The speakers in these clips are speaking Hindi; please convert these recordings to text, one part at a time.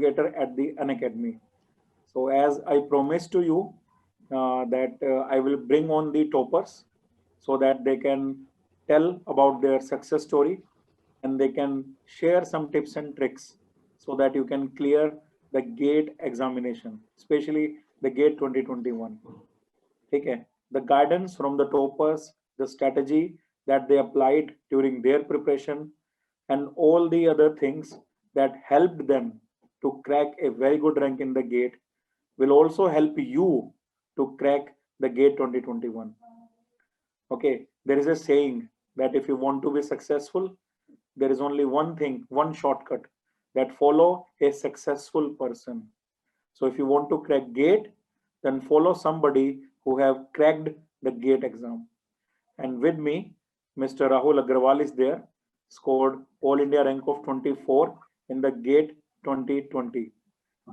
educator at the Unacademy. So as I promised to you that I will bring on the toppers so that they can tell about their success story and they can share some tips and tricks so that you can clear the GATE examination, especially the GATE 2021. Okay, the guidance from the toppers, the strategy that they applied during their preparation, and all the other things that helped them to crack a very good rank in the GATE will also help you to crack the GATE 2021. Okay, there is a saying that if you want to be successful, there is only one thing, one shortcut, that follow a successful person. So if you want to crack GATE, then follow somebody who have cracked the GATE exam. And with me, Mr. Rahul Agrawal is there, scored All India rank of 24 in the GATE 2020.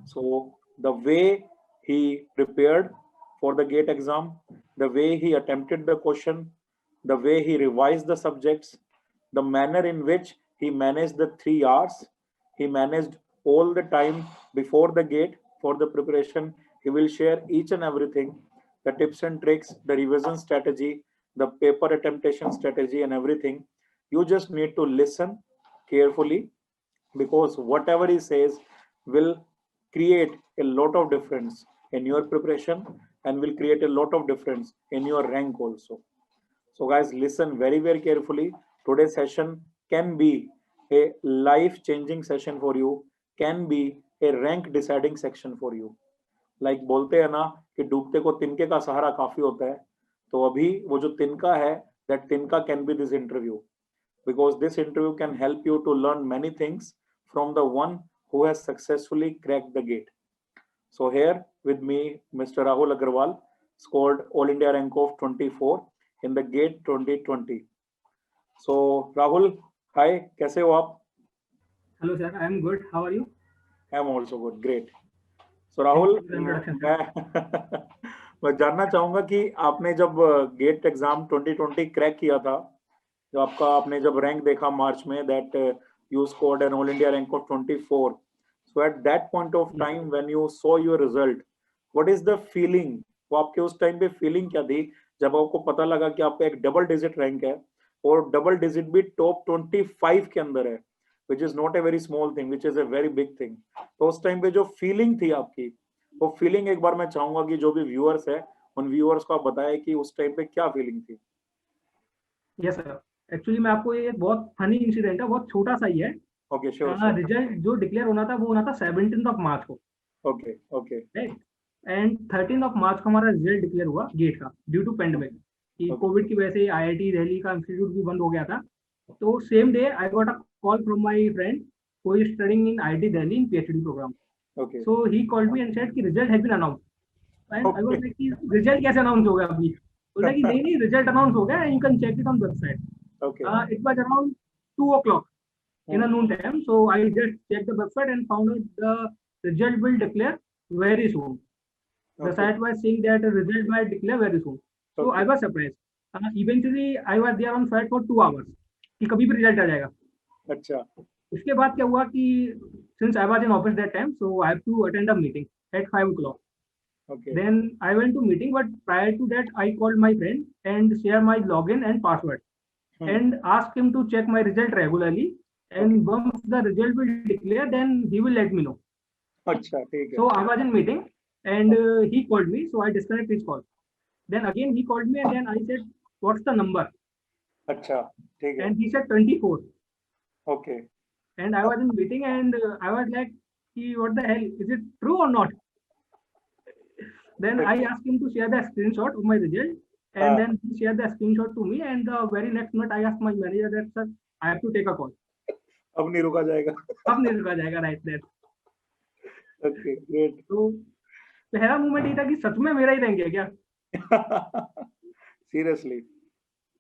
So the way he prepared for the GATE exam, the way he attempted the question, the way he revised the subjects, the manner in which he managed the 3 hours, he managed all the time before the GATE for the preparation. He will share each and everything, the tips and tricks, the revision strategy, the paper attemptation strategy and everything. You just need to listen carefully because whatever he says will create a lot of difference in your preparation and will create a lot of difference in your rank also. So guys, listen very, very carefully. Today's session can be a life changing session for you, can be a rank deciding section for you. Like बोलते हैं ना कि डूबते को तिनके का सहारा काफी होता है, तो अभी वो जो तिनका है, that तिनका can be this interview, because this interview can help you to learn many things from the one who has successfully cracked the GATE. So here with me, Mr. Rahul Agrawal, scored All India rank of 24 in the GATE 2020. So Rahul, hi, कैसे हो आप? Hello sir, I am good. How are you? I am also good. Great. So Rahul, मैं जानना चाहूंगा कि आपने जब गेट एग्जाम 2020 क्रैक किया था, जब आपने जब रैंक देखा मार्च में, that you scored an all India rank of 24. So at that point of time when you saw your result, what is the feeling? वो आपके उस टाइम पे फीलिंग क्या थी जब आपको पता लगा कि आपका एक डबल डिजिट रैंक है और डबल डिजिट भी टॉप 25 के अंदर है, which is not a very small thing, which is a very big thing. तो उस टाइम पे जो फीलिंग थी आपकी, वो फीलिंग एक बार मैं चाहूंगा कि जो भी व्यूअर्स है उन व्यूअर्स को आप बताएं कि उस टाइम पे क्या फीलिंग थी. यस सर, एक्चुअली मैं आपको ये बहुत फनी इंसिडेंट है, बहुत छोटा सा ही है. Okay sure. रिजल्ट जो डिक्लेयर होना था वो होना था 17th ऑफ मार्च को. Okay okay. And 13th of March को हमारा रिजल्ट डिक्लेयर हुआ गेट का ड्यू टू पेंडेमिक, कि कोविड की वजह से आईआईटी दिल्ली का इंस्टीट्यूट भी बंद हो गया था. तो same day I got a call from my friend who is studying in IIT Delhi in PhD program. Okay. So he called me and said कि result has been announced. And I was like कि result कैसे announce हो गया अभी? बोला कि नहीं result announce हो गया and you can check it on website. Okay. It was around 2 o'clock in a noon time. So I just checked the website and found out the result will declare very soon. The site was saying that the result might declare very soon. So I was surprised. Eventually I was there on site for 2 hours कि कभी भी result आ जाएगा. अच्छा. उसके बाद क्या हुआ कि since I was in office that time, so I have to attend a meeting at 5 o'clock. Okay. Then I went to meeting, but prior to that, I called my friend and share my login and password and asked him to check my result regularly. And once the result will declare, then he will let me know. अच्छा ठीक है. So I was in meeting and he called me, so I disconnected his call. Then again he called me and then I said, "What's the number?" अच्छा ठीक है. And he said 24. Okay. And I was in meeting and I was like, what the hell, is it true or not? Then I asked him to share the screenshot of my result and then he shared the screenshot to me, and the very next minute I asked my manager that sir, I have to take a call. अब नहीं रुका जाएगा. अब नहीं रुका जाएगा, right there. Okay, great. तो पहला मोमेंट ये था कि सच में मेरा ही रैंक है क्या? Seriously.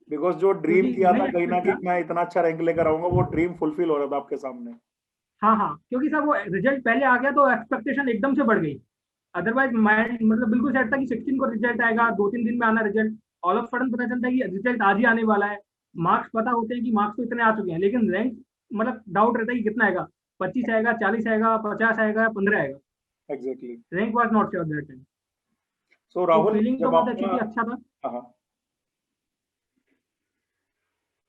बिकॉज जो ड्रीम किया था कहीं ना कहीं मैं इतना अच्छा रैंक लेकर आऊंगा, वो ड्रीम फुलफिल हो रहा था आपके सामने. हाँ, क्योंकि सर वो रिजल्ट पहले आ गया तो एक्सपेक्टेशन एकदम से बढ़ गई. अदरवाइज माइंड मतलब बिल्कुल सेट था कि 16 को रिजल्ट आएगा, 2-3 दिन में आना रिजल्ट. ऑल ऑफ सडन पता चलता है कि रिजल्ट आज ही आने वाला है. मार्क्स पता होते हैं कि मार्क्स तो इतने आ चुके हैं, लेकिन रैंक मतलब डाउट रहता है कि कितना आएगा. 25 आएगा, 40 आएगा, 50 आएगा, 15 आएगा। Exactly. Rank was not sure that time. So तो राहुल, फीलिंग तो जब बहुत अच्छी आपका, थी, अच्छा था। हाँ,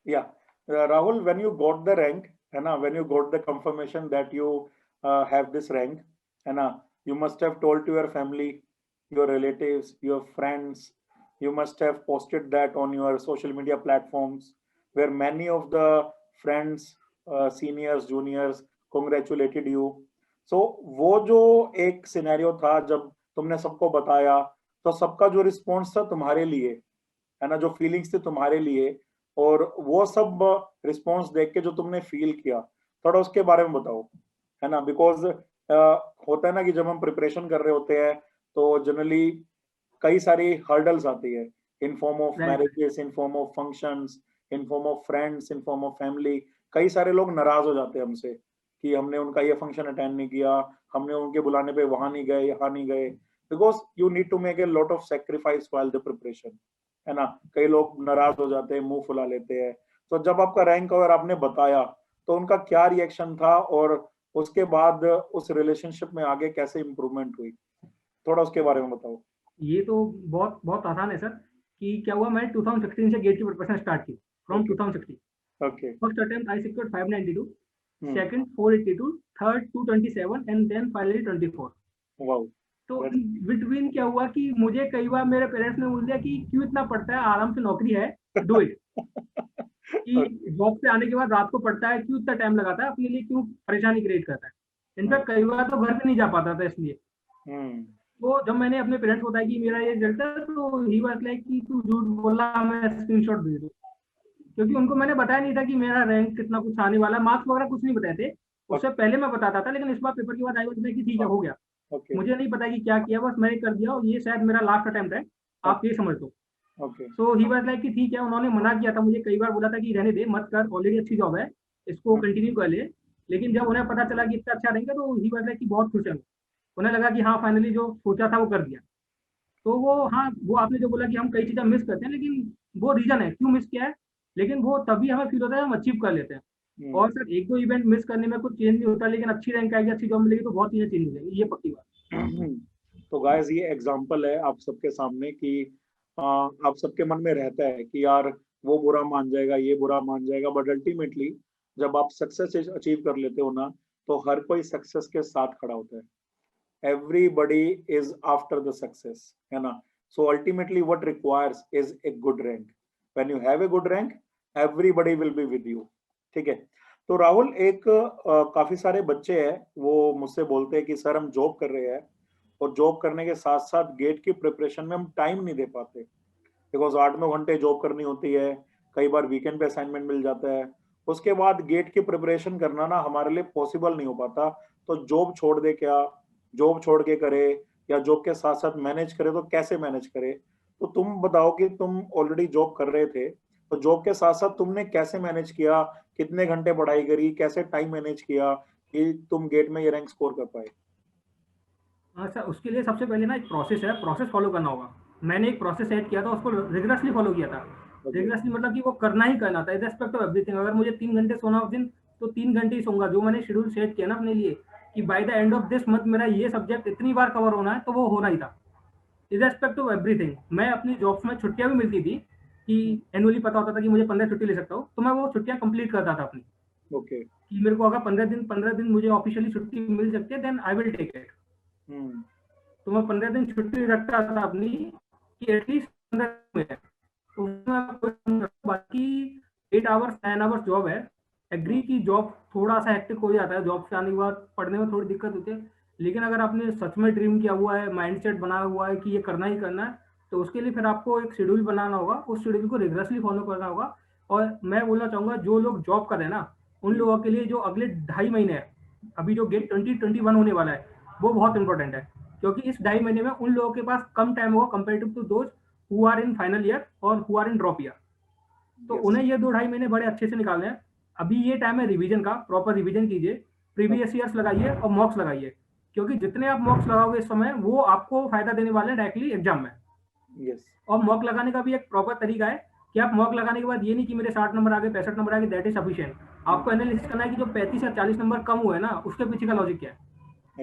yeah, Rahul, when you got the rank, है ना, when you got the confirmation that you have this rank, है ना, you must have told to your family, your relatives, your friends, you must have posted that on your social media platforms, where many of the friends, seniors, juniors congratulated you. So वो जो एक सिनेरियो था जब तुमने सबको बताया, तो सबका जो रिस्पॉन्स था तुम्हारे लिए, है ना, जो फीलिंग्स थी तुम्हारे लिए, और वो सब रिस्पॉन्स देख के जो तुमने फील किया, थोड़ा उसके बारे में बताओ, है ना, बिकॉज होता है ना कि जब हम प्रिपरेशन कर रहे होते हैं तो जनरली कई सारी हर्डल्स आती है, in form of Right. Marriages, in form of functions, in form of friends, in form of family. कई सारे लोग नाराज हो जाते हैं हमसे कि हमने उनका ये फंक्शन अटेंड नहीं किया, हमने उनके बुलाने पे वहां नहीं गए, यहाँ नहीं गए, because you need to make a lot of sacrifice while the preparation, है ना। कई लोग नाराज हो जाते हैं, मुंह फुला लेते हैं। तो जब आपका रैंक और आपने बताया, तो उनका क्या रिएक्शन था, और उसके बाद उस रिलेशनशिप में आगे कैसे इम्प्रूवमेंट हुई, थोड़ा उसके बारे में बताओ। ये तो बहुत बहुत आसान है सर। कि क्या हुआ, मैं 2016 से गेट की प्रिपरेशन स्टार्ट की, from 2016। Okay. First attempt I secured 592, hmm. Second 482, third 227 and then finally 24। Wow. तो बिटवीन क्या हुआ कि मुझे कई बार मेरे पेरेंट्स ने बोल दिया कि क्यों इतना पढ़ता है, आराम से नौकरी है, डू इट। कि जॉब से आने के बाद रात को पढ़ता है, क्यों इतना टाइम लगाता है अपने लिए, क्यों परेशानी क्रिएट करता है। इनफैक्ट कई बार तो घर भी नहीं जा पाता था इसलिए। तो जब मैंने अपने पेरेंट्स को बताया कि मेरा ये रिजल्ट है, तो ही वाज लाइक कि तू झूठ बोला, मैं स्क्रीनशॉट दे दूं। क्योंकि उनको मैंने बताया नहीं था कि मेरा रैंक कितना कुछ आने वाला, मार्क्स वगैरह कुछ नहीं बताए थे। उससे पहले मैं बताता था, लेकिन इस बार पेपर के बाद आई वाज लाइक कि ठीक है, हो गया। मुझे नहीं पता कि क्या किया, बस मैंने कर दिया, और ये शायद मेरा लास्ट अटेम्प्ट है, आप ये समझ लो। सो ही वाज लाइक कि ठीक है। उन्होंने मना किया था, मुझे कई बार बोला था कि रहने दे, मत कर, ऑलरेडी अच्छी जॉब है, इसको कंटिन्यू कर ले। लेकिन जब उन्हें पता चला कि इतना अच्छा रहेंगे, तो ही वाज लाइक कि बहुत खुश है। उन्हें लगा कि हाँ, फाइनली जो सोचा था वो कर दिया। तो वो, हाँ, वो आपने जो बोला कि हम कई चीजें मिस करते हैं, लेकिन वो रीजन है क्यों मिस किया है, लेकिन वो तभी हमें फील होता है हम अचीव कर लेते हैं। और सर एक दो इवेंट मिस करने में कुछ चेंज नहीं होता, लेकिन अच्छी रैंक आएगी, अच्छी जॉब मिलेगी, तो बहुत चीजें चेंज हो जाएगी, ये पक्की बात। तो गाइस, ये एग्जांपल है आप सबके सामने कि आप सबके मन में रहता है कि यार वो बुरा मान जाएगा, ये बुरा मान जाएगा, बट अल्टीमेटली जब आप सक्सेस अचीव कर लेते हो ना, तो हर कोई सक्सेस के साथ खड़ा होता है। Everybody is after the success, है ना। So ultimately what requires is a good rank. When you have a good rank, everybody will be with you, ठीक है। तो राहुल, एक काफी सारे बच्चे हैं, वो मुझसे बोलते हैं कि सर हम जॉब कर रहे हैं, और जॉब करने के साथ साथ गेट की प्रिपरेशन में हम टाइम नहीं दे पाते, बिकॉज 8-9 घंटे जॉब करनी होती है, कई बार वीकेंड पे असाइनमेंट मिल जाता है, उसके बाद गेट की प्रिपरेशन करना ना हमारे लिए पॉसिबल नहीं हो पाता। तो जॉब छोड़ दे क्या, जॉब छोड़ के करे, या जॉब के साथ साथ मैनेज करे, तो कैसे मैनेज करे। तो तुम बताओ कि तुम ऑलरेडी जॉब कर रहे थे, तो जॉब के साथ साथ तुमने कैसे मैनेज किया, कितने घंटे पढ़ाई करी, कैसे टाइम मैनेज किया कि तुम गेट में ये रैंक स्कोर कर पाए। हाँ सर, उसके लिए सबसे पहले ना एक प्रोसेस है, प्रोसेस फॉलो करना होगा। मैंने एक प्रोसेस सेट किया था, उसको रिगरसली फॉलो किया था। रिगरसली मतलब कि वो करना ही करना था, रिस्पेक्ट ऑफ एवरीथिंग। अगर मुझे 3 घंटे सोना उस दिन, तो 3 घंटे ही सोऊंगा। जो मैंने शेड्यूल सेट किया ना अपने लिए कि by the end of this month मेरा ये सब्जेक्ट इतनी बार कवर होना है, तो वो होना ही था, रिस्पेक्ट ऑफ एवरीथिंग। मैं अपनी जॉब्स में छुट्टियां भी मिलती थी कि एनुअली पता होता था कि मुझे 15 छुट्टी ले सकता हूँ, तो मैं वो छुट्टियां कंप्लीट करता था अपनी। कि मेरे को अगर 15 दिन मुझे ऑफिशियली छुट्टी मिल सकती है, then I will take it. तो मैं 15 दिन छुट्टी रखता था अपनी, कि एटलीस्ट 15 में है। तो उसमें बाकी 8 आवर्स 9 आवर्स जॉब है। एग्री की जॉब थोड़ा सा हेक्टिक हो जाता है, जॉब से आने के बाद पढ़ने में थोड़ी दिक्कत होती है। लेकिन अगर आपने सच में ड्रीम किया हुआ है, माइंडसेट बनाया हुआ है कि ये करना ही करना है, तो उसके लिए फिर आपको एक शेड्यूल बनाना होगा, उस शेड्यूल को रिगरसली फॉलो करना होगा। और मैं बोलना चाहूंगा, जो लोग जॉब कर रहे हैं ना, उन लोगों के लिए जो अगले 2.5 महीने है, अभी जो गेट 2021 होने वाला है, वो बहुत इंपॉर्टेंट है। क्योंकि इस 2.5 महीने में उन लोगों के पास कम टाइम होगा comparative to those who are in final year और who are in drop year. तो उन्हें ये 2-2.5 महीने बड़े अच्छे से निकालने हैं। अभी ये टाइम है रिवीजन का, प्रॉपर रिवीजन कीजिए, प्रीवियस ईयर्स लगाइए और मॉक्स लगाइए। क्योंकि जितने आप मॉक्स लगाओगे इस समय, वो आपको फायदा देने वाले हैं डायरेक्टली एग्जाम में। और मॉक लगाने का भी एक प्रॉपर तरीका है कि आप मॉक लगाने के बाद ये नहीं कि मेरे 60 नंबर आ गए, 65 नंबर आ गए, दैट इज सफिशिएंट। आपको एनालिसिस करना है कि जो 35 या 40 नंबर कम हुए ना, उसके पीछे का लॉजिक क्या है।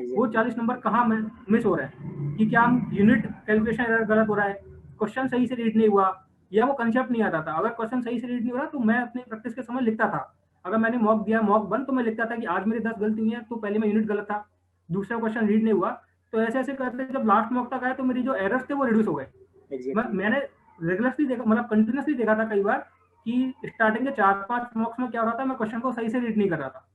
वो 40 नंबर कहाँ मिस हो रहा है, कि क्या हम यूनिट कैलकुलेशन एरर गलत हो रहा है, क्वेश्चन सही से रीड नहीं हुआ, या वो कंसेप्ट नहीं आता था। अगर क्वेश्चन सही से रीड नहीं हो रहा तो मैं अपनी प्रैक्टिस के समय लिखता था। अगर मैंने मॉक दिया मॉक 1 तो मैं लिखता था कि आज मेरी 10 गलती हुई है, तो पहले में यूनिट गलत था, दूसरा क्वेश्चन रीड नहीं हुआ। तो ऐसे ऐसे करते जब लास्ट मॉक तक आए तो मेरी जो एरर्स थे वो रिड्यूस हो गए। मैंने रेगुलरली देखा, मतलब कंटिन्यूसली देखा था कई बार कि स्टार्टिंग के 4-5 मॉक्स में क्या हो रहा था, मैं क्वेश्चन को सही से रीड नहीं कर रहा था।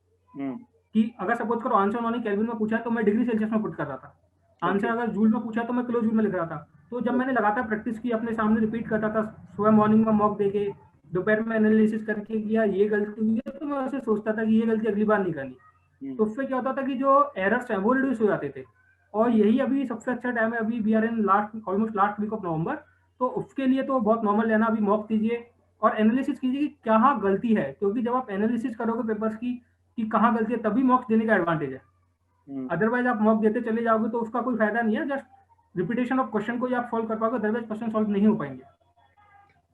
कि अगर सपोज करो आंसर उन्होंने केल्विन में पूछा है तो मैं डिग्री सेल्सियस में पुट कर रहा था, आंसर अगर जूल में पूछा तो मैं किलो जूल में लिख रहा था। तो जब मैंने लगातार प्रैक्टिस की, अपने सामने रिपीट करता था, सुबह मॉर्निंग में मॉक देके, दोपहर में एनालिसिस करके किया, ये गलती हुई है तो मैं ऐसे सोचता था कि ये गलती अगली बार नहीं करनी। तो उससे क्या होता था कि जो एरर्स है वो रिड्यूस हो जाते थे। और यही अभी सबसे अच्छा टाइम है, अभी we are in almost last week of November. तो उसके लिए तो बहुत नॉर्मल लेना, अभी मॉक कीजिए और एनालिसिस कीजिए कि कहाँ गलती है, क्योंकि जब आप एनालिसिस करोगे पेपर्स की कि कहाँ गलती है, तभी मॉक्स देने का एडवांटेज है। अदरवाइज आप मॉक देते चले जाओगे तो उसका कोई फायदा नहीं है, जस्ट रिपीटेशन ऑफ क्वेश्चन को ही आप सॉल्व कर पाओगे, अदरवाइज क्वेश्चन सॉल्व नहीं हो पाएंगे।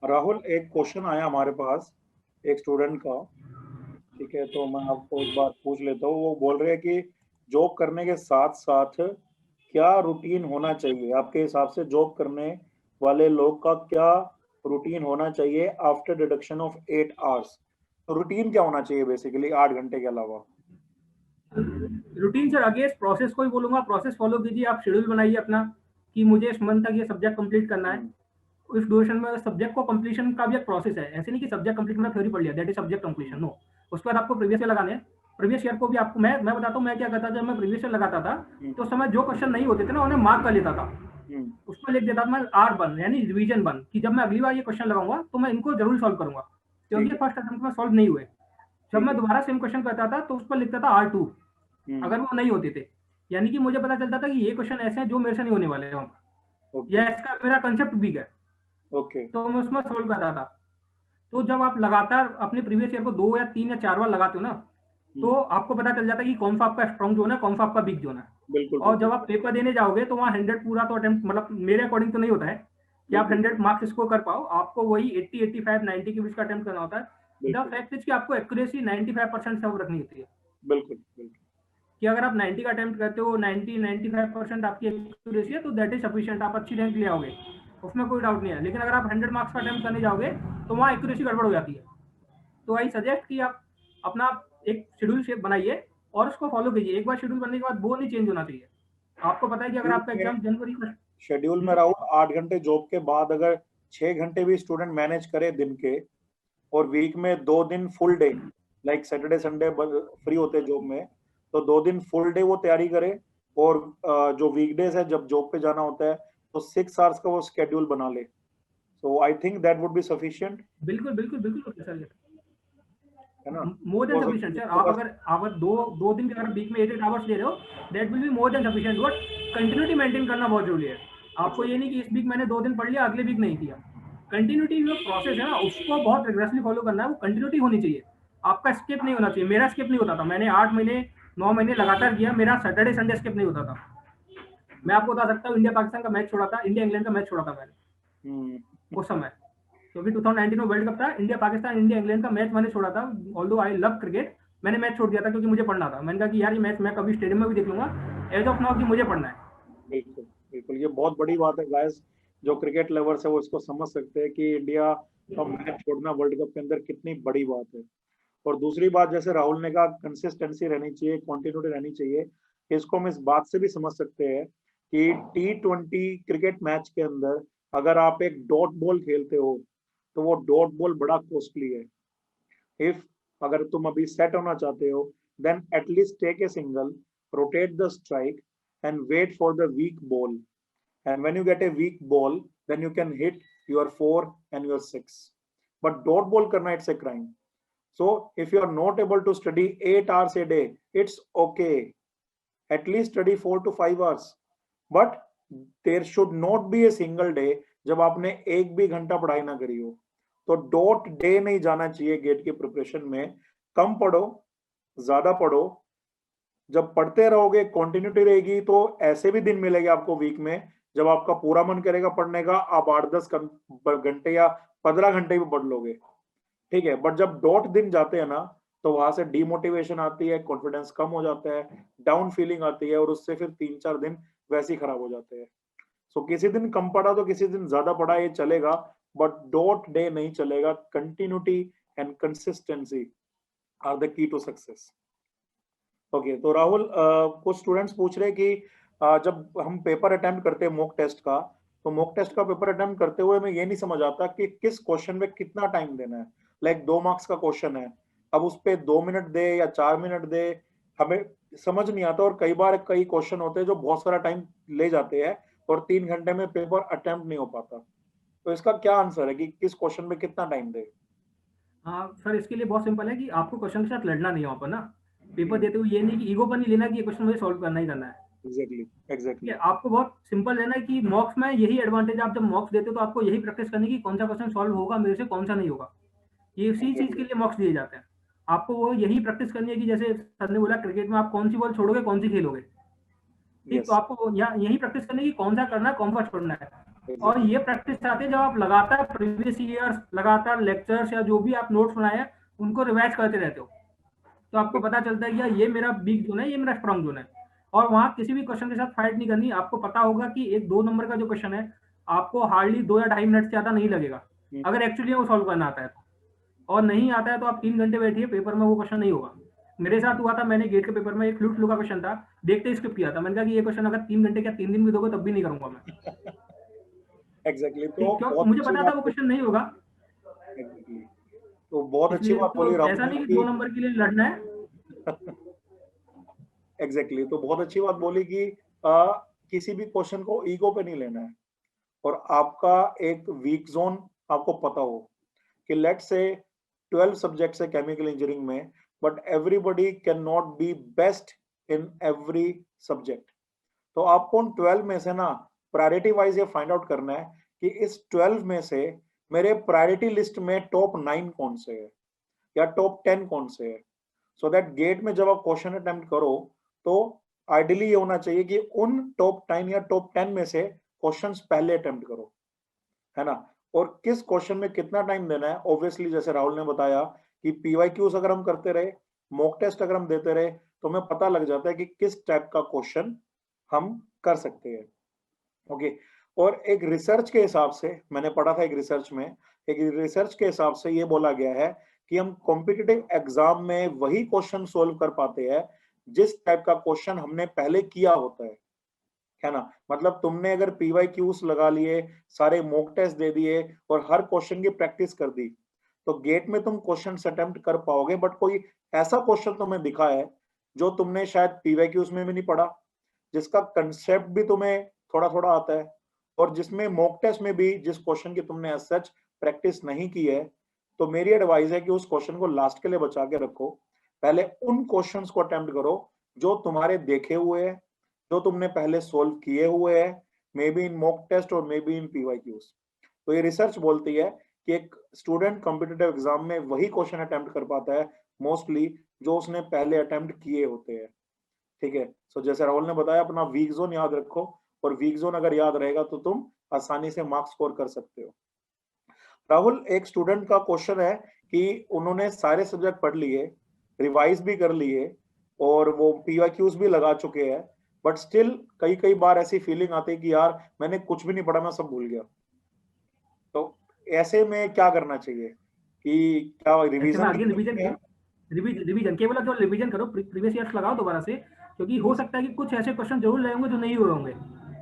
राहुल, एक क्वेश्चन आया हमारे पास एक स्टूडेंट का, ठीक है, तो मैं आपको एक बार पूछ लेता हूँ। वो बोल रहे हैं कि जॉब करने के साथ साथ क्या रूटीन होना चाहिए आपके हिसाब से, जॉब करने वाले लोग का क्या रूटीन होना चाहिए आफ्टर डिडक्शन ऑफ 8 आवर्स। तो रूटीन क्या होना चाहिए बेसिकली 8 घंटे के अलावा? रूटीन सर अगेंस्ट प्रोसेस को ही बोलूंगा, प्रोसेस फॉलो कीजिए, आप शेड्यूल बनाइए अपना कि मुझे इस मंथ तक ये सब्जेक्ट कंप्लीट करना है। इस ड्यूरेशन में सब्जेक्ट को कंप्लीशन का भी एक प्रोसेस है, ऐसे नहीं कि सब्जेक्ट कंप्लीट करना थ्योरी पढ़ लिया that is subject completion, no. उसके बाद आपको प्रीवियस ईयर लगाने हैं, प्रीवियस ईयर को भी आपको मैं बताता हूँ मैं क्या करता था। जब मैं प्रीवियस ईयर लगाता था तो उस समय जो क्वेश्चन नहीं होते थे ना, उन्हें मार्क कर लेता था, उसमें लिख देता था मैं R1 यानी रिवीजन 1, कि जब मैं अगली बार ये क्वेश्चन लगाऊंगा तो मैं इनको जरूर सॉल्व करूंगा, क्योंकि फर्स्ट अटेम्प्ट में सॉल्व नहीं हुए। जब मैं दोबारा सेम क्वेश्चन करता था तो उस पर लिखता था R2 अगर वो नहीं होते थे, यानी कि मुझे पता चलता था कि ये क्वेश्चन ऐसे हैं जो मेरे से नहीं होने वाले हैं, या इसका मेरा कंसेप्ट वीक है, तो मैं उसमें सॉल्व करता था। तो जब आप लगातार अपने प्रीवियस ईयर को 2 या 3 या 4 बार लगाते हो ना, तो आपको पता चल जाता है कि कौन सा आपका स्ट्रॉन्ग जोन है, कौन सा आपका वीक जोन है। बिल्कुल। और जब आप पेपर देने जाओगे तो वहाँ 100 पूरा तो अटेम्प्ट, मतलब मेरे अकॉर्डिंग तो नहीं होता है कि आप 100 मार्क्स स्कोर कर पाओ, आपको वही 80, 85, 90 के बीच का अटेम्प्ट करना होता है। द फैक्ट इज कि आपको एक्यूरेसी 95% से रखनी होती है। बिल्कुल कि अगर आप 90 का अटेम्प्ट करते हो, 90-95% आपकी एक्यूरेसी है, तो दैट इज सफिशिएंट, आप अच्छी रैंक ले आओगे, उसमें कोई डाउट नहीं है। लेकिन अगर आप 100 मार्क्स का अटेम्प्ट करने जाओगे तो वहाँ एक्यूरेसी गड़बड़ हो जाती है। तो आई सजेस्ट कि आप अपना एक शेड्यूल शेप बनाइए और उसको फॉलो कीजिए। एक बार शेड्यूल बनने के बाद वो नहीं चेंज होना चाहिए। आपको पता है कि अगर आपका एग्जाम जनवरी में, शेड्यूल में राहुल 8 घंटे जॉब के बाद अगर 6 घंटे भी स्टूडेंट मैनेज करे दिन के, और वीक में 2 दिन full day, like Saturday Sunday free होते हैं जॉब में, तो 2 दिन फुल डे वो तैयारी करे, और जो वीकडेज है जब जॉब पे जाना होता है तो 6 आवर्स का वो स्केड्यूल बना ले। So I think that would be sufficient. बिल्कुल बिल्कुल बिल्कुल सर, है ना? More than sufficient sir. आप अगर दो दिन के अगर वीक में 8 आवर्स ले रहे हो, that will be more than sufficient. But continuity maintain करना बहुत जरूरी है। आपको ये नहीं कि इस वीक मैंने 2 दिन पढ़ लिया, अगले वीक नहीं किया। कंटिन्यूटी जो प्रोसेस है ना, उसको बहुत रिग्रेसली फॉलो करना है, वो कंटिन्यूटी होनी चाहिए, आपका स्किप नहीं होना चाहिए। मेरा स्किप नहीं होता था, मैंने 8 महीने 9 महीने लगातार किया, मेरा सैटरडे संडे स्किप नहीं होता था। मैं आपको बता सकता हूँ, इंडिया पाकिस्तान का मैच छोड़ा था, इंडिया इंग्लैंड का मैच छोड़ा था मैंने उस समय, क्योंकि 2019 में वर्ल्ड कप था, इंडिया पाकिस्तान इंडिया इंग्लैंड का मैच मैंने छोड़ा था। ऑल्दो आई लव क्रिकेट, मैंने मैच छोड़ दिया था क्योंकि मुझे पढ़ना था। मैंने कहा कि यार ये मैच मैं कभी स्टेडियम में भी देख लूंगा, एज ऑफ नाउ कि मुझे पढ़ना है। बिल्कुल बिल्कुल, ये बहुत बड़ी बात है गाइस। जो क्रिकेट लवर्स है वो इसको समझ सकते हैं कि इंडिया का मैच छोड़ना वर्ल्ड कप के अंदर कितनी बड़ी बात है। और दूसरी बात, जैसे राहुल ने कहा, कंसिस्टेंसी रहनी चाहिए, कंटिन्यूटी रहनी चाहिए। इसको हम इस बात से भी समझ सकते हैं कि T20 क्रिकेट मैच के अंदर अगर आप एक डॉट बॉल खेलते हो तो वो डॉट बॉल बड़ा कॉस्टली है। इफ अगर तुम अभी सेट होना चाहते हो, then at least take a single, rotate the strike and wait for the weak ball, and when you get a weak ball then you can hit your 4 and your 6, but dot ball karna, it's a crime. So if you are not able to study 8 hours a day, it's okay, at least study 4 to 5 hours, but there should not be a single day जब आपने एक भी घंटा पढ़ाई ना करी हो। तो डॉट डे नहीं जाना चाहिए गेट की प्रिपरेशन में। कम पढ़ो, ज्यादा पढ़ो, जब पढ़ते रहोगे कंटिन्यूटी रहेगी तो ऐसे भी दिन मिलेंगे आपको वीक में जब आपका पूरा मन करेगा पढ़ने का, आप 8-10 घंटे या 15 घंटे भी पढ़ लोगे, ठीक है। बट जब डॉट दिन जाते हैं ना, तो वहां से डिमोटिवेशन आती है, कॉन्फिडेंस कम हो जाता है, डाउन फीलिंग आती है, और उससे फिर 3-4 दिन वैसे ही खराब हो जाते हैं। सो किसी दिन कम पढ़ा तो किसी दिन ज्यादा पढ़ा, ये चलेगा, बट डॉट डे नहीं चलेगा। Continuity and consistency are the key to success. Okay, तो राहुल, कुछ स्टूडेंट्स पूछ रहे कि जब हम पेपर अटेम्प्ट करते हैं मॉक टेस्ट का, तो मॉक टेस्ट का पेपर अटेम्प्ट करते हुए मैं ये नहीं समझ आता कि किस क्वेश्चन में कितना टाइम देना है। लाइक 2 मार्क्स का क्वेश्चन है, अब उस पे 2 मिनट दे या 4 मिनट दे, हमें समझ नहीं आता। और कई बार कई क्वेश्चन होते हैं जो बहुत सारा टाइम ले जाते हैं और 3 घंटे में पेपर अटेम्प्ट नहीं हो पाता। तो इसका क्या आंसर है कि किस क्वेश्चन में कितना टाइम दे? हाँ सर, इसके लिए बहुत सिंपल है कि आपको क्वेश्चन के साथ लड़ना नहीं है वहाँ पर ना। पेपर देते हुए ये नहीं कि ईगो पर नहीं लेना कि ये क्वेश्चन मुझे सॉल्व करना ही करना है। एग्जैक्टली, ठीक एग्जैक्टली। है, आपको बहुत सिंपल लेना है कि मॉक्स में यही एडवांटेज, आप जब मॉक्स देते हो तो आपको यही प्रैक्टिस करनी है कि कौन सा क्वेश्चन सॉल्व होगा मेरे से, कौन सा नहीं होगा। ये इसी चीज के लिए मॉक्स दिए जाते हैं। आपको वो यही प्रैक्टिस करनी है कि जैसे सर ने बोला क्रिकेट में आप कौन सी बॉल छोड़ोगे, कौन सी खेलोगे। ठीक, तो आपको यही प्रैक्टिस करनी है कि कौन सा करना है, कौन सा छोड़ना है। और ये प्रैक्टिस आती है जब आप लगातार प्रीवियस ईयर्स, लगातार लेक्चर्स या जो भी आप नोट्स बनाए हैं उनको रिवाइज करते रहते हो, तो आपको पता चलता है कि यार ये मेरा वीक जोन है, ये मेरा स्ट्रॉन्ग जोन है। और वहां किसी भी क्वेश्चन के साथ फाइट नहीं करनी। आपको पता होगा कि एक 2 नंबर का जो क्वेश्चन है, आपको हार्डली 2 या 2.5 मिनट से ज्यादा नहीं लगेगा अगर एक्चुअली वो सॉल्व करना आता है तो। और नहीं आता है तो आप 3 घंटे बैठिए, पेपर में वो क्वेश्चन नहीं होगा। मेरे साथ हुआ था, मैंने गेट के पेपर में एक फ्लूट फ्लू का क्वेश्चन था, देखते ही स्किप किया था। मैंने कहा कि ये क्वेश्चन अगर 3 घंटे क्या 3 दिन भी दोगे तब भी नहीं करूंगा मैं। एग्जैक्टली। तो ठीक, क्यों, बहुत मुझे अच्छी पता था वो बात। क्वेश्चन नहीं होगा। एग्जैक्टली, तो बहुत अच्छी इसलिए बात तो बोली ऐसा राहुल नहीं ने कि 2 नंबर के लिए लड़ना है। कि एग्जैक्टली, तो बहुत अच्छी बात बोली कि किसी भी क्वेश्चन को ईगो पे नहीं लेना है, और आपका एक वीक जोन आपको पता हो कि लेट्स से 12 सब्जेक्ट्स है केमिकल इंजीनियरिंग में, but everybody can not be best in every subject. तो आपको उन 12 में से ना प्रायोरिटी वाइज ये फाइंड आउट करना है कि इस 12 में से मेरे प्रायोरिटी लिस्ट में टॉप 9 कौन से है या टॉप 10 कौन से है। सो दैट गेट में जब आप क्वेश्चन अटेम्प्ट करो तो आइडियली ये होना चाहिए कि उन टॉप 9 या टॉप 10 में से क्वेश्चंस पहले अटेम्प्ट करो, है ना। और किस क्वेश्चन में कितना टाइम देना है, ऑब्वियसली जैसे राहुल ने बताया कि पीवाईक्यूज अगर हम करते रहे, मॉक टेस्ट अगर हम देते रहे, तो हमें पता लग जाता है कि किस टाइप का क्वेश्चन हम कर सकते हैं। ओके, और एक रिसर्च के हिसाब से मैंने पढ़ा था, एक रिसर्च के हिसाब से ये बोला गया है कि हम कॉम्पिटिटिव एग्जाम में वही क्वेश्चन सोल्व कर पाते हैं जिस टाइप का क्वेश्चन हमने पहले किया होता है ना। मतलब तुमने अगर पीवाईक्यूज लगा लिए, सारे मॉक टेस्ट दे दिए और हर क्वेश्चन की प्रैक्टिस कर दी, तो गेट में तुम क्वेश्चन अटेम्प्ट कर पाओगे। बट कोई ऐसा क्वेश्चन तुम्हें दिखा है जो तुमने शायद पीवाईक्यूज में भी नहीं पढ़ा, जिसका कंसेप्ट भी तुम्हें थोड़ा थोड़ा आता है, और जिसमें मॉक टेस्ट में भी जिस क्वेश्चन की तुमने एज सच प्रैक्टिस नहीं की है, तो मेरी एडवाइस है कि उस क्वेश्चन को लास्ट के लिए बचा के रखो। पहले उन क्वेश्चंस को अटेम्प्ट करो जो तुम्हारे देखे हुए हैं, जो तुमने पहले सोल्व किए हुए हैं, maybe in mock test और मे बी इन पीवाईक्यूज। तो ये रिसर्च बोलती है कि एक स्टूडेंट कॉम्पिटिटिव एग्जाम में वही क्वेश्चन अटेम्प्ट कर पाता है मोस्टली जो उसने पहले अटेम्प्ट किए होते हैं। ठीक है, सो जैसे राहुल ने बताया, अपना वीक जोन याद रखो, और वीक जोन अगर याद रहेगा तो तुम आसानी से मार्क्स स्कोर कर सकते हो। राहुल, एक स्टूडेंट का क्वेश्चन है कि उन्होंने सारे सब्जेक्ट पढ़ लिए, रिवाइज भी कर लिए, और वो पीवाईक्यूज भी लगा चुके हैं, बट स्टिल कई कई बार ऐसी फीलिंग आती है कि यार मैंने कुछ भी नहीं पढ़ा, मैं सब भूल गया। तो ऐसे में क्या करना चाहिए कि क्या ऐसे में रिवीजन आगे कर रिवीजन सकते हैं? रिवीजन केवल जो रिवीजन करो, प्रीवियस ईयर्स लगाओ दोबारा से, क्योंकि हो सकता है कि कुछ ऐसे क्वेश्चन जरूर रहे होंगे जो नहीं हुए होंगे।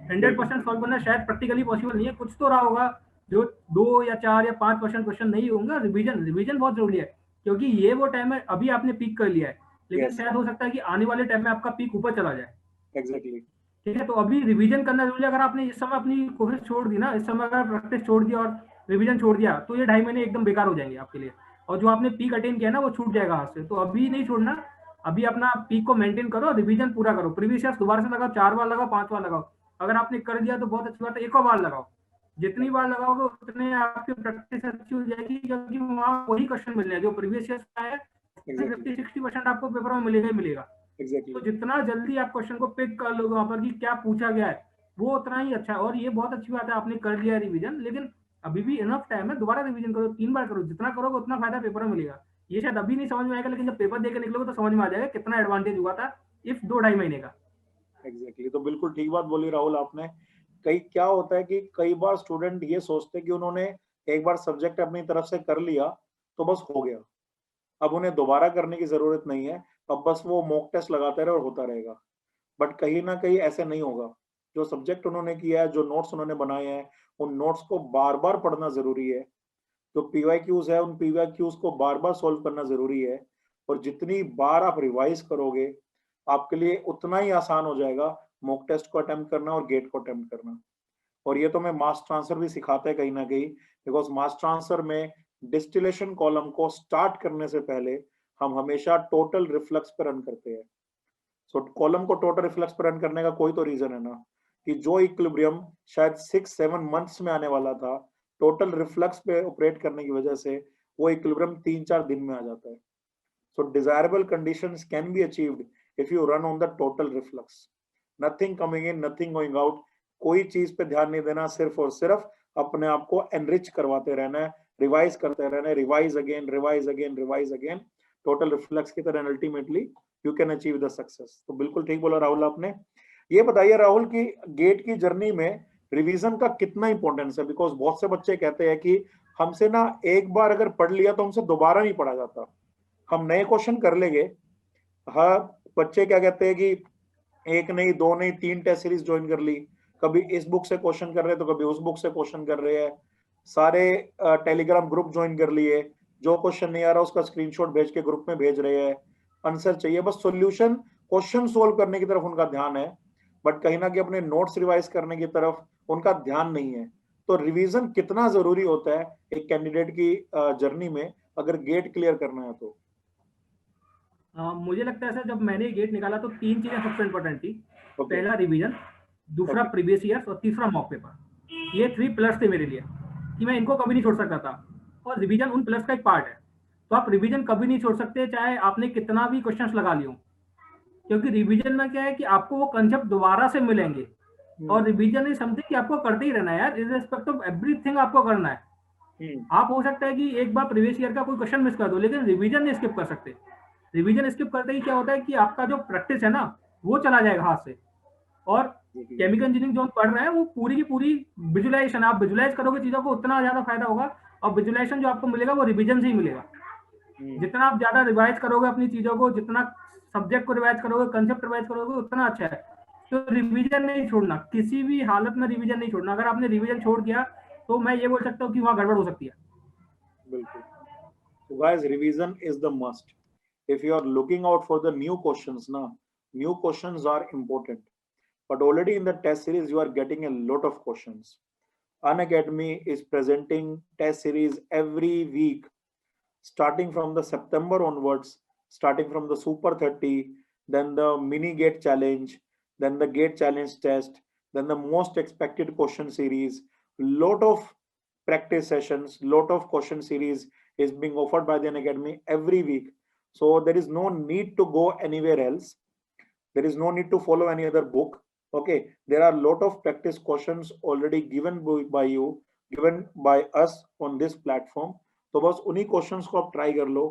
100% सॉल्व करना शायद प्रैक्टिकली पॉसिबल नहीं है, कुछ तो रहा होगा जो 2 या 4 या 5% क्वेश्चन नहीं होंगे। रिवीजन रिवीजन बहुत जरूरी है, क्योंकि ये वो टाइम है, अभी आपने पीक कर लिया है, लेकिन यस, शायद हो सकता है कि आने वाले टाइम में आपका पीक ऊपर चला जाए। एग्जैक्टली। ठीक है, तो अभी रिवीजन करना जरूरी है। अगर आपने इस समय अपनी कोशिश छोड़ दी ना, इस समय अगर प्रैक्टिस छोड़ दिया और रिवीजन छोड़ दिया, तो ये 2.5 महीने एकदम बेकार हो जाएंगे आपके लिए, और जो आपने पीक अटेन किया ना वो छूट जाएगा हाथ से। तो अभी नहीं छोड़ना, अभी अपना पीक को मेंटेन करो, रिवीजन पूरा करो, प्रीवियस ईयर्स दोबारा से लगाओ, 4 बार लगाओ, 5 बार लगाओ। अगर आपने कर दिया तो बहुत अच्छी बात है, एक और बार लगाओ। जितनी बार लगाओगे उतने आपकी प्रैक्टिस अच्छी हो जाएगी, क्योंकि वहाँ वही क्वेश्चन मिल रहे हैं जो प्रीवियस ईयर्स का है। एग्जैक्टली, 50-60% आपको पेपर में मिलेगा ही मिलेगा। तो एग्जैक्टली। जितना जल्दी आप क्वेश्चन को पिक कर लोगे वहां पर कि क्या पूछा गया है, वो उतना ही अच्छा है। और ये बहुत अच्छी बात है, आपने कर लिया रिवीजन, लेकिन अभी भी इनफ टाइम है, दोबारा रिवीजन करो, 3 बार करो, जितना करोगे उतना फायदा पेपर में मिलेगा। ये शायद अभी नहीं समझ में आएगा, लेकिन जब पेपर देकर निकलोगे तो समझ में आ जाएगा कितना एडवांटेज हुआ था इफ 2-2.5 महीने का। एग्जैक्टली, तो बिल्कुल ठीक बात बोली राहुल आपने। कई क्या होता है कि कई बार स्टूडेंट ये सोचते हैं कि उन्होंने एक बार सब्जेक्ट अपनी तरफ से कर लिया तो बस हो गया, अब उन्हें दोबारा करने की जरूरत नहीं है, अब बस वो मॉक टेस्ट लगाते रहे और होता रहेगा। बट कहीं ना कहीं ऐसे नहीं होगा। जो सब्जेक्ट उन्होंने किया है, जो नोट्स उन्होंने बनाए हैं, उन नोट्स को बार बार पढ़ना जरूरी है। जो पीवाईक्यूज है, उन पीवाईक्यूज को बार बार सोल्व करना जरूरी है। और जितनी बार आप रिवाइज करोगे, आपके लिए उतना ही आसान हो जाएगा मॉक टेस्ट को अटेम्प्ट करना और गेट को अटेम्प्ट करना। और ये तो मैं मास ट्रांसफर भी सिखाता है कहीं ना कहीं, बिकॉज मास ट्रांसफर में डिस्टिलेशन कॉलम को स्टार्ट करने से पहले हम हमेशा टोटल रिफ्लक्स पर रन करते हैं। सो कॉलम को टोटल रिफ्लक्स पर रन करने का कोई तो रीजन है ना, कि जो इक्विलिब्रियम शायद 6-7 मंथ्स में आने वाला था, टोटल रिफ्लक्स पे ऑपरेट करने की वजह से वो इक्विलिब्रियम 3-4 दिन में आ जाता है। So desirable conditions can be achieved if you run on the total reflux, nothing coming in, nothing going out. कोई चीज पे ध्यान नहीं देना, सिर्फ और सिर्फ अपने आप को एनरिच करवाते रहना है, रिवाइज करते रहना है, revise again, revise again, revise again, total reflux की तरह। Ultimately you can achieve the success. तो बिल्कुल ठीक बोला राहुल आपने। ये बताइए राहुल कि गेट की जर्नी में रिवीजन का कितना इंपॉर्टेंस है, बिकॉज बहुत से बच्चे कहते हैं कि हमसे ना एक बार अगर पढ़ लिया तो हमसे दोबारा नहीं पढ़ा जाता, हम नए क्वेश्चन कर लेंगे। हाँ, बच्चे क्या कहते हैं कि एक नहीं, दो नहीं, 3 टेस्ट सीरीज ज्वाइन कर ली, कभी इस बुक से क्वेश्चन कर रहे हैं तो कभी उस बुक से क्वेश्चन कर रहे हैं, सारे टेलीग्राम ग्रुप ज्वाइन कर लिए, जो क्वेश्चन नहीं आ रहा उसका स्क्रीनशॉट भेज के ग्रुप में भेज रहे हैं, आंसर चाहिए, बस सॉल्यूशन क्वेश्चन सोल्व करने की तरफ उनका ध्यान है, बट कहीं ना कहीं अपने नोट्स रिवाइज करने की तरफ उनका ध्यान नहीं है। तो रिवीजन कितना जरूरी होता है एक कैंडिडेट की जर्नी में, अगर गेट क्लियर करना है तो? मुझे लगता है सर, जब मैंने गेट निकाला तो 3 चीजें सबसे इंपॉर्टेंट थी। Okay. पहला रिवीजन, दूसरा Okay. प्रीवियस ईयर, और तीसरा मॉक पेपर। ये 3 प्लस थे मेरे लिए कि मैं इनको कभी नहीं छोड़ सकता था, और रिवीजन उन प्लस का एक पार्ट है। तो आप रिवीजन कभी नहीं छोड़ सकते, चाहे आपने कितना भी क्वेश्चंस लगा लियो, क्योंकि रिवीजन में क्या है कि आपको वो कंसेप्ट दोबारा से मिलेंगे। और रिवीजन इज समथिंग कि आपको करते ही रहना है यार, इज रिस्पेक्ट ऑफ एवरीथिंग आपको करना है। आप हो सकता है कि एक बार प्रीवियस ईयर का कोई क्वेश्चन मिस कर दो, लेकिन रिवीजन नहीं स्किप कर सकते। रिवीजन स्किप करते ही क्या होता है कि आपका जो प्रैक्टिस है ना, वो चला जाएगा हाथ से। और केमिकल इंजीनियरिंग जो हम पढ़ रहे हैं वो पूरी की पूरी विजुलाइजेशन, आप विजुलाइज करोगे चीजों को उतना ज्यादा फायदा होगा। और विजुलाइजेशन जो आपको मिलेगा वो रिवीजन से ही मिलेगा। जितना आप ज्यादा रिवाइज करोगे अपनी चीजों को, जितना सब्जेक्ट को रिवाइज करोगे, कंसेप्ट रिवाइज करोगे, उतना अच्छा है। तो रिवीजन नहीं छोड़ना, किसी भी हालत में रिवीजन नहीं छोड़ना। अगर आपने रिवीजन छोड़ दिया तो मैं ये बोल सकता हूँ कि वहां गड़बड़ हो सकती है। बिल्कुल। So guys, revision is the must. If you are looking out for the new questions now, new questions are important. But already in the test series, you are getting a lot of questions. Unacademy is presenting test series every week, starting from the September onwards, starting from the Super 30, then the mini gate challenge, then the gate challenge test, then the most expected question series, lot of practice sessions, lot of question series is being offered by the Unacademy every week. So there is no need to go anywhere else. There is no need to follow any other book. Okay, there are a lot of practice questions already given by you, given by us on this platform. तो बस उन्हीं क्वेश्चंस को आप ट्राई कर लो,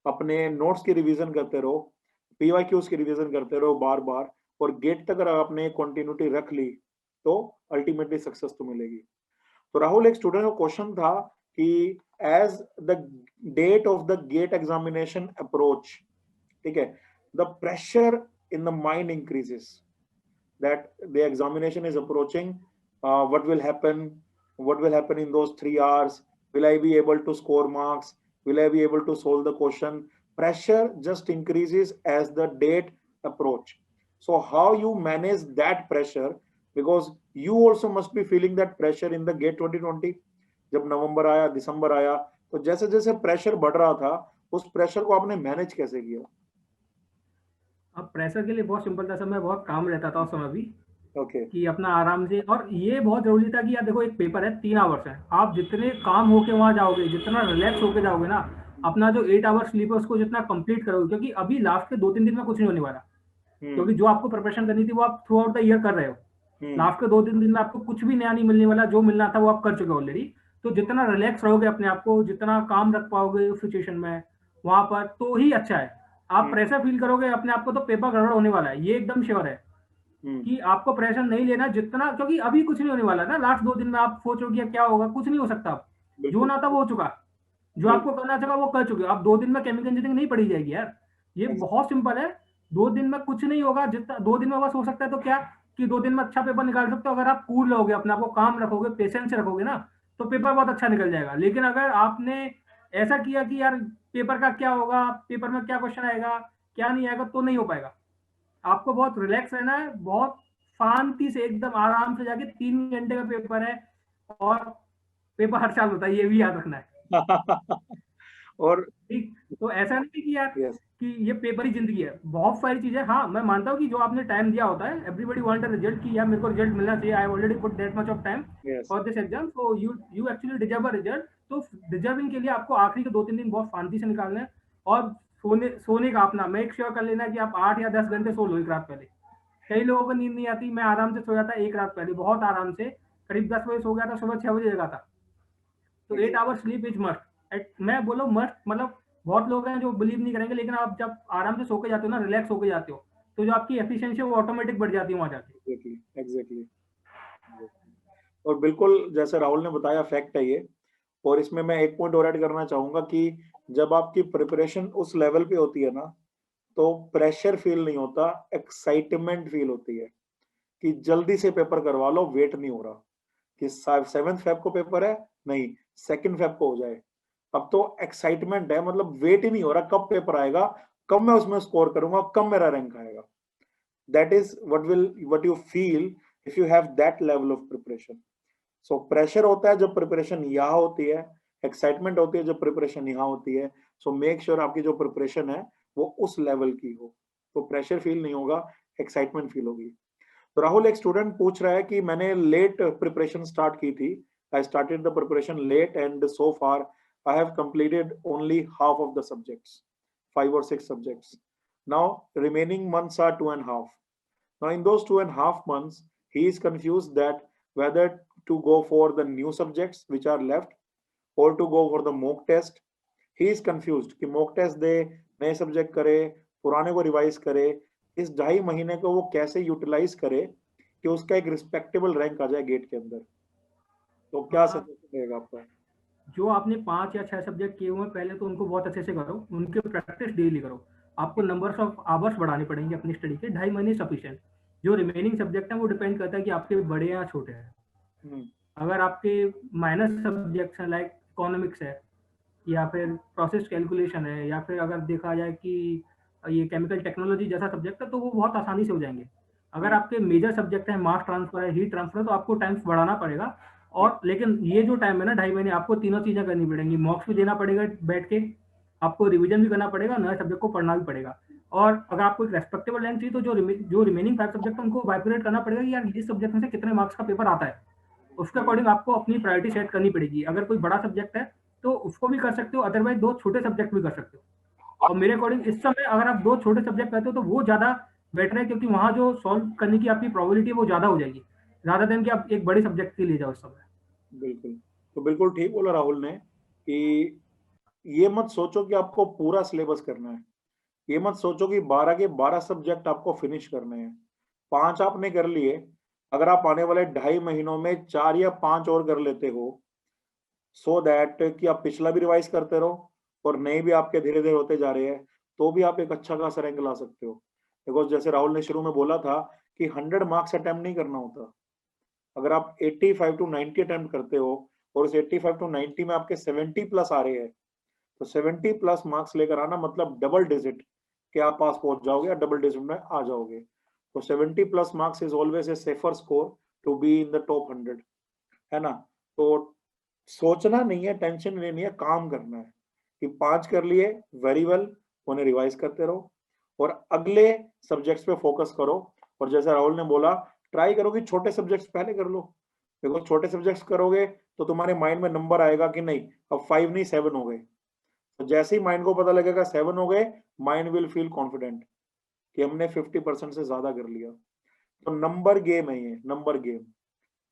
अपने नोट्स की रिवीजन करते रहो, पीवाईक्यूज की रिवीजन करते रहो बार बार, और गेट तक अगर आपने कंटिन्यूटी रख ली तो अल्टीमेटली सक्सेस तो मिलेगी। तो राहुल, एक स्टूडेंट का क्वेश्चन था कि as the date of the GATE examination approach, ठीक है, the pressure in the mind increases, that the examination is approaching, what will happen in those 3 hours, will I be able to score marks, will I be able to solve the question? Pressure just increases as the date approach. So how you manage that pressure, because you also must be feeling that pressure in the GATE 2020. जब नवंबर आया, दिसंबर आया, तो जैसे जैसे प्रेशर बढ़ रहा था, उस प्रेशर को आपने मैनेज कैसे किया? अब प्रेशर के लिए बहुत सिंपल था सर, मैं बहुत काम रहता था उस समय भी। Okay. कि अपना आराम से, और ये बहुत जरूरी था कि यार देखो, एक पेपर है, 3 आवर्स है, आप जितने काम होके वहां जाओगे, जितना रिलैक्स होके जाओगे ना, अपना जो 8 आवर्स स्लीप है उसको जितना कंप्लीट करोगे, क्योंकि अभी लास्ट के 2-3 दिन में कुछ नहीं होने वाला, क्योंकि जो आपको प्रिपरेशन करनी थी वो आप थ्रू आउट द ईयर कर रहे हो। लास्ट के 2-3 दिन में आपको कुछ भी नया नहीं मिलने वाला, जो मिलना था वो आप कर चुके ऑलरेडी। तो जितना रिलैक्स रहोगे अपने आप को, जितना काम रख पाओगे उस सिचुएशन में वहां पर, तो ही अच्छा है। आप प्रेशर फील करोगे अपने आप को तो पेपर गड़बड़ होने वाला है, ये एकदम श्योर है कि आपको प्रेशर नहीं लेना जितना, क्योंकि अभी कुछ नहीं होने वाला ना। लास्ट 2 दिन में आप सोचोगे क्या होगा, कुछ नहीं हो सकता। अब जो ना था वो हो चुका, जो आपको करना था वो कर चुके हो। अब 2 दिन में केमिकल इंजीनियरिंग नहीं पढ़ी जाएगी यार, ये बहुत सिंपल है। 2 दिन में कुछ नहीं होगा, जितना 2 दिन में बस हो सकता है तो क्या कि 2 दिन में अच्छा पेपर निकाल सकते हो। अगर आप कूल रहोगे, अपने आप को काम रखोगे, पेशेंस रखोगे ना, तो पेपर बहुत अच्छा निकल जाएगा। लेकिन अगर आपने ऐसा किया कि यार पेपर का क्या होगा, पेपर में क्या क्वेश्चन आएगा, क्या नहीं आएगा, तो नहीं हो पाएगा। आपको बहुत रिलैक्स रहना है, बहुत शांति से एकदम आराम से जाके 3 घंटे का पेपर है, और पेपर हर साल होता है, ये भी याद रखना है। और ठीक, तो ऐसा नहीं कि यार यस, कि ये पेपर ही जिंदगी है, बहुत सारी चीजें। हाँ, मैं मानता हूँ कि जो आपने टाइम दिया होता है, एवरीबॉडी वांट अ रिजल्ट, कि यार मेरे को रिजल्ट मिलना चाहिए, I already put that much of time yes, for this exam, so you actually deserve a result. तो डिजर्विंग के लिए आपको आखिरी के 2-3 दिन बहुत शांति से निकालना है। और सोने का अपना मेक श्योर कर लेना कि आप 8 या 10 घंटे सो लो एक रात पहले। कई लोगों को नींद नहीं आती, मैं आराम से सो जाता एक रात पहले, बहुत आराम से, करीब 10 बजे सो गया था, सुबह 6 बजे जगा था। तो 8 आवर्स स्लीप इज मस्ट। मैं बोलो मस्ट, मतलब बहुत लोग हैं जो बिलीव नहीं करेंगे, लेकिन आप जब आराम से सो के जाते हो ना, रिलैक्स होके जाते हो, तो जो आपकी एफिशिएंसी है वो ऑटोमेटिक बढ़ जाती है वहां जाके। Exactly, exactly. और बिल्कुल जैसे राहुल ने बताया, फैक्ट है ये। और इसमें मैं एक पॉइंट और ऐड करना चाहूंगा कि जब आपकी प्रिपरेशन उस लेवल पे होती है ना, तो प्रेशर फील नहीं होता, एक्साइटमेंट फील होती है कि जल्दी से पेपर करवा लो, वेट नहीं हो रहा कि 7 फेब को पेपर है, नहीं 2 फेब को हो जाए। अब तो एक्साइटमेंट है, मतलब वेट ही नहीं हो रहा कब पेपर आएगा, कब मैं उसमें स्कोर करूंगा, कब मेरा रैंक आएगा। That is what you feel if you have that level of preparation. So pressure होता है जब प्रिपरेशन यहाँ होती है, एक्साइटमेंट होती है जब प्रिपरेशन यहाँ होती है। सो मेक श्योर आपकी जो प्रिपरेशन है वो उस लेवल की हो, तो प्रेशर फील नहीं होगा, एक्साइटमेंट फील होगी। तो राहुल, एक स्टूडेंट पूछ रहा है कि मैंने लेट प्रिपरेशन स्टार्ट की थी, I started the preparation late and so far I have completed only half of the subjects, 5 or 6 subjects. Now remaining months are 2.5. Now in those 2.5 months, he is confused that whether to go for the new subjects which are left or to go for the mock test. He is confused कि mock test दे, नए सब्जेक्ट करे, पुराने को रिवाइज करे, इस 2.5 महीने को वो कैसे यूटिलाइज करे कि उसका एक रिस्पेक्टेबल रैंक आ जाए गेट के अंदर। तो क्या सजेशन रहेगा आपका? जो आपने 5 या 6 सब्जेक्ट किए हुए हैं, पहले तो उनको बहुत अच्छे से करो, उनकी प्रैक्टिस डेली करो। आपको नंबर्स ऑफ आवर्स बढ़ाने पड़ेंगे अपनी स्टडी के, 2.5 महीने सफिशिएंट। जो रिमेनिंग सब्जेक्ट हैं वो डिपेंड करता है कि आपके बड़े या छोटे हैं। अगर आपके माइनस सब्जेक्ट्स हैं, लाइक इकोनॉमिक्स है, या फिर प्रोसेस कैलकुलेशन है, या फिर अगर देखा जाए कि ये केमिकल टेक्नोलॉजी जैसा सब्जेक्ट है, तो वो बहुत आसानी से हो जाएंगे। अगर आपके मेजर सब्जेक्ट है, मास ट्रांसफर है, हीट ट्रांसफर है, तो आपको टाइम बढ़ाना पड़ेगा। और लेकिन ये जो टाइम है ना, 2.5 महीने, आपको तीनों चीजें करनी पड़ेंगी। मॉक्स भी देना पड़ेगा बैठ के, आपको रिवीजन भी करना पड़ेगा, नए सब्जेक्ट को पढ़ना भी पड़ेगा। और अगर आपको एक रेस्पेक्टेबल रैंक चाहिए, तो जो रिमेनिंग 5 सब्जेक्ट है उनको बाइफरेट करना पड़ेगा कि यार इस सब्जेक्ट में से कितने मार्क्स का पेपर आता है, उसके अकॉर्डिंग आपको अपनी प्रायोरिटी सेट करनी पड़ेगी। अगर कोई बड़ा सब्जेक्ट है तो उसको भी कर सकते हो, अदरवाइज 2 छोटे सब्जेक्ट भी कर सकते हो। और मेरे अकॉर्डिंग इस समय अगर आप 2 छोटे सब्जेक्ट करते हो तो वो ज्यादा बेटर है, क्योंकि वहां जो सॉल्व करने की आपकी प्रोबेबिलिटी है वो ज्यादा हो जाएगी, ज्यादा देन कि आप एक बड़े सब्जेक्ट के लिए जाओ इस समय। बिल्कुल। तो बिल्कुल ठीक बोला राहुल ने कि ये मत सोचो कि आपको पूरा सिलेबस करना है, ये मत सोचो कि 12 के 12 सब्जेक्ट आपको फिनिश करने हैं। 5 आपने कर लिए, अगर आप आने वाले 2.5 महीनों में 4 या 5 और कर लेते हो, सो दैट कि आप पिछला भी रिवाइज करते रहो और नए भी आपके धीरे धीरे होते जा रहे हैं, तो भी आप एक अच्छा खासा रैंक ला सकते हो। बिकॉज जैसे राहुल ने शुरू में बोला था कि 100 मार्क्स अटेम्प्ट नहीं करना होता। अगर आप 85 to 90 अटेम्प्ट करते हो और उस 85 to 90 में आपके 70 प्लस आ रहे हैं, तो 70 प्लस मार्क्स लेकर आना मतलब डबल डिजिट के आप पास पहुंच जाओगे या डबल डिजिट में आ जाओगे। तो 70 plus marks is always a safer score to be in the top 100, है ना। तो सोचना नहीं है, टेंशन लेनी है, काम करना है कि 5 कर लिए, वेरी वेल, उन्हें रिवाइज करते रहो और अगले सब्जेक्ट्स पे फोकस करो। और जैसे राहुल ने बोला, ट्राई करो कि छोटे सब्जेक्ट्स पहले कर लो। देखो छोटे सब्जेक्ट्स करोगे तो तुम्हारे माइंड में नंबर आएगा कि नहीं अब 5 नहीं 7 हो गए। तो जैसे ही माइंड को पता लगेगा 7 हो गए, माइंड विल फील कॉन्फिडेंट कि हमने 50% से ज्यादा कर लिया। तो नंबर गेम है ये, नंबर गेम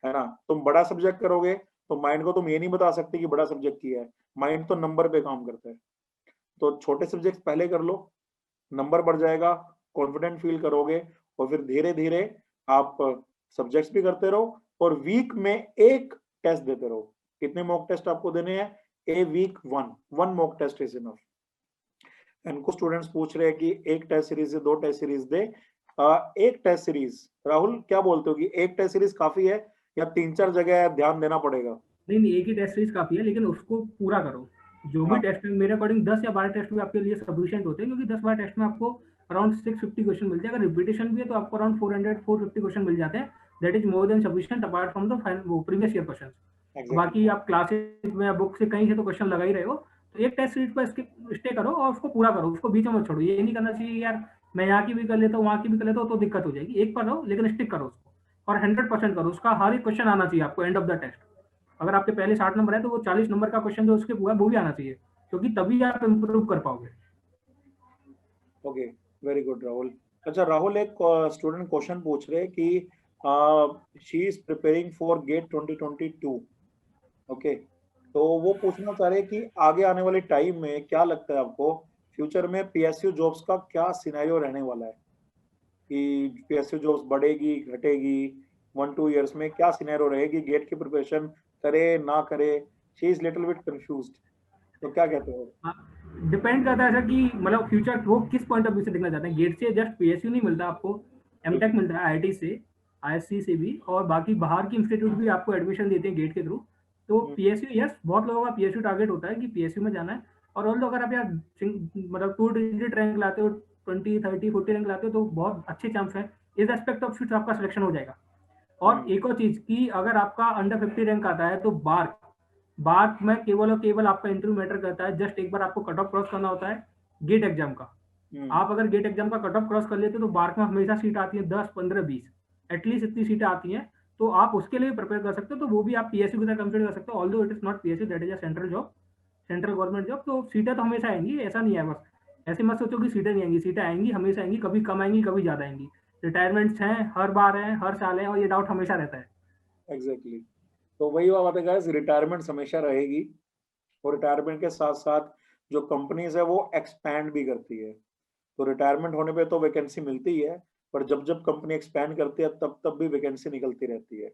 है ना। तुम बड़ा सब्जेक्ट करोगे तो माइंड को तुम ये नहीं बता सकते कि बड़ा सब्जेक्ट किया है, माइंड तो नंबर पे काम करता है। तो छोटे सब्जेक्ट पहले कर लो, नंबर बढ़ जाएगा, कॉन्फिडेंट फील करोगे, और फिर धीरे धीरे आप सब्जेक्ट्स भी करते रहो, और वीक में एक टेस्ट देते रहो। कितने मॉक टेस्ट आपको देने हैं? A week one mock test is enough. And कुछ स्टूडेंट्स पूछ रहे हैं कि एक टेस्ट सीरीज से 2 टेस्ट सीरीज दे। एक टेस्ट सीरीज, राहुल क्या बोलते हो कि एक टेस्ट सीरीज काफी है या 3-4 जगह ध्यान देना पड़ेगा? नहीं, एक ही टेस्ट सीरीज काफी है, लेकिन उसको पूरा करो। जो भी टेस्ट है मेरे अकॉर्डिंग 10 या 12 टेस्ट भी आपके लिए सफिशिएंट होते हैं, क्योंकि 10-12 टेस्ट में आपको अराउंड 650 क्वेश्चन मिलते हैं। अगर रिपीटेशन भी है तो आपको अराउंड 400-450 क्वेश्चन मिल जाते हैं। That is more than sufficient apart from the previous year question. बाकी आप क्लासेस में बुक से कहीं से तो क्वेश्चन लगा ही रहे हो, तो एक टेस्ट सीरीज पर स्टे करो और उसको पूरा करो, उसको बीच में मत छोड़ो। ये नहीं करना चाहिए यार मैं यहाँ की भी कर लेता हूँ वहाँ की भी कर लेता हूँ, तो दिक्कत हो जाएगी। एक पर रहो लेकिन स्टिक करो उसको, और 100% करो उसका। हर एक क्वेश्चन आना चाहिए आपको एंड ऑफ द टेस्ट। अगर आपके पहले 60 नंबर है तो वो 40 नंबर का क्वेश्चन जो उसके हुआ वो भी आना चाहिए, क्योंकि तभी आप इम्प्रूव कर पाओगे। Okay, very good Rahul. अच्छा राहुल, एक स्टूडेंट क्वेश्चन पूछ रहे हैं कि she is preparing for GATE 2022। Okay, तो वो पूछना चाह रहे हैं कि आगे आने वाले टाइम में क्या लगता है आपको, फ्यूचर में पीएसयू जॉब्स का क्या सिनेरियो रहने वाला है, कि पीएसयू जॉब्स बढ़ेगी घटेगी 1-2 ईयर्स में, क्या सिनेरियो रहेगी, गेट की प्रिपरेशन करे ना करे? She is little bit confused, तो क्या कहते हो? डिपेंड करता है सर कि मतलब फ्यूचर वो किस पॉइंट ऑफ व्यू से देखना चाहते हैं। गेट से जस्ट पीएसयू नहीं मिलता आपको, एमटेक मिलता है आईआईटी से, आईएससी से भी, और बाकी बाहर की इंस्टीट्यूट भी आपको एडमिशन देते हैं गेट के थ्रू। तो पीएसयू, यस, बहुत लोगों का पीएसयू टारगेट होता है कि पीएसयू में जाना है। और ऑल्दो अगर आप यार मतलब 2 डिजिट रैंक लाते हो, 20, 30, 40 रैंक लाते हो, तो बहुत अच्छे चांस है इस एस्पेक्ट ऑफ फ्यूचर आपका सिलेक्शन हो जाएगा। और एक और चीज कि अगर आपका अंडर 50 रैंक आता है तो बार्क में केवल और केवल आपका इंटरव्यू मैटर करता है। जस्ट एक बार आपको कट ऑफ क्रॉस करना होता है गेट एग्जाम का। आप अगर गेट एग्जाम का कट ऑफ क्रॉस कर लेते हो तो बार्क में हमेशा सीट आती है 10, 15, 20, एटलीस्ट इतनी सीटें आती हैं। तो आप उसके लिए प्रिपेयर कर सकते हो, तो वो भी आप पीएसयू की तरह कंसिडर कर सकते हो। Although it is not PSU, that is a central job, central government job. तो सीटें तो हमेशा आएंगी, ऐसा नहीं है। बस ऐसे मत सोचो कि सीटें नहीं आएंगी, सीटें आएंगी, हमेशा आएंगी, कभी कम आएंगी कभी ज्यादा आएंगी। रिटायरमेंट्स हैं, हर बार है, हर साल है, और ये डाउट हमेशा रहता है। एग्जैक्टली, तो वही बात है गाइस, रिटायरमेंट हमेशा रहेगी, और रिटायरमेंट के साथ साथ जो कंपनीज है वो एक्सपैंड भी करती है। तो रिटायरमेंट होने पे तो वैकेंसी मिलती ही है, पर जब जब कंपनी एक्सपैंड करती है तब तब भी वैकेंसी निकलती रहती है।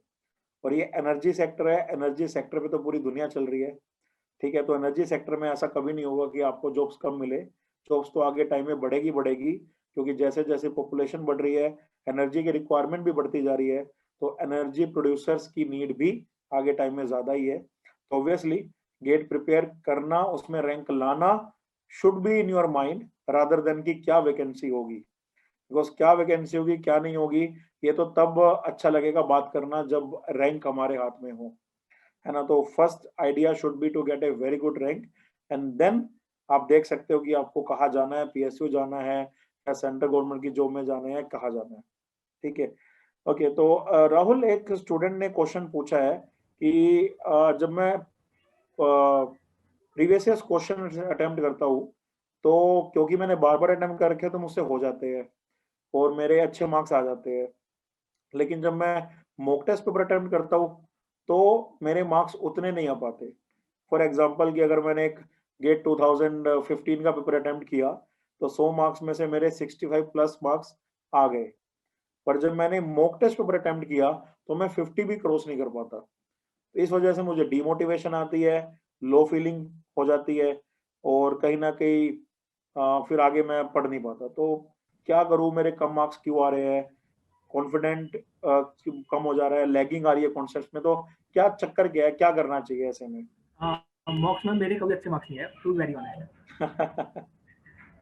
और ये एनर्जी सेक्टर है, एनर्जी सेक्टर पे तो पूरी दुनिया चल रही है, ठीक है। तो एनर्जी सेक्टर में ऐसा कभी नहीं होगा कि आपको जॉब्स कम मिले। जॉब्स तो आगे टाइम में बढ़ेगी बढ़ेगी, क्योंकि जैसे जैसे पॉपुलेशन बढ़ रही है, एनर्जी की रिक्वायरमेंट भी बढ़ती जा रही है, तो एनर्जी प्रोड्यूसर्स की नीड भी आगे टाइम में ज्यादा ही है। तो ऑब्वियसली गेट प्रिपेयर करना, उसमें रैंक लाना should be in your mind rather than कि क्या वैकेंसी होगी। बिकॉज क्या वैकेंसी होगी क्या नहीं होगी ये तो तब अच्छा लगेगा बात करना जब रैंक हमारे हाथ में हो, है ना। तो first idea should be to get a very good rank, and then आप देख सकते हो कि आपको कहाँ जाना है, पीएसयू जाना है या सेंट्रल गवर्नमेंट की जॉब में जाना है, कहाँ जाना है, ठीक है। ओके, तो राहुल, एक स्टूडेंट ने क्वेश्चन पूछा है कि जब मैं प्रीवियस ईयर क्वेश्चन अटेम्प्ट करता हूँ तो क्योंकि मैंने बार बार अटेम्प्ट कर रखे तो मुझसे हो जाते हैं और मेरे अच्छे मार्क्स आ जाते हैं, लेकिन जब मैं मॉक टेस्ट पेपर अटेम्प्ट करता हूँ तो मेरे मार्क्स उतने नहीं आ पाते। फॉर एग्जांपल कि अगर मैंने एक गेट 2015 का पेपर अटेम्प्ट किया तो 100 मार्क्स में से मेरे 65 प्लस मार्क्स आ गए, पर जब मैंने मॉक टेस्ट पेपर अटेम्प्ट किया तो मैं 50 भी क्रॉस नहीं कर पाता। तो इस वजह से मुझे डिमोटिवेशन आती है, लो फीलिंग हो जाती है, और कहीं ना कहीं फिर आगे मैं पढ़ नहीं पाता। तो क्या करूं, मेरे कम मार्क्स क्यों आ रहे हैं, कॉन्फिडेंट कम हो जा रहा है, लैगिंग आ रही है कॉन्सेप्ट में, तो क्या चक्कर क्या है, क्या करना चाहिए ऐसे में? मॉक्स में मेरे कभी अच्छे मार्क्स नहीं है, टू वेरी ऑनेस्ट।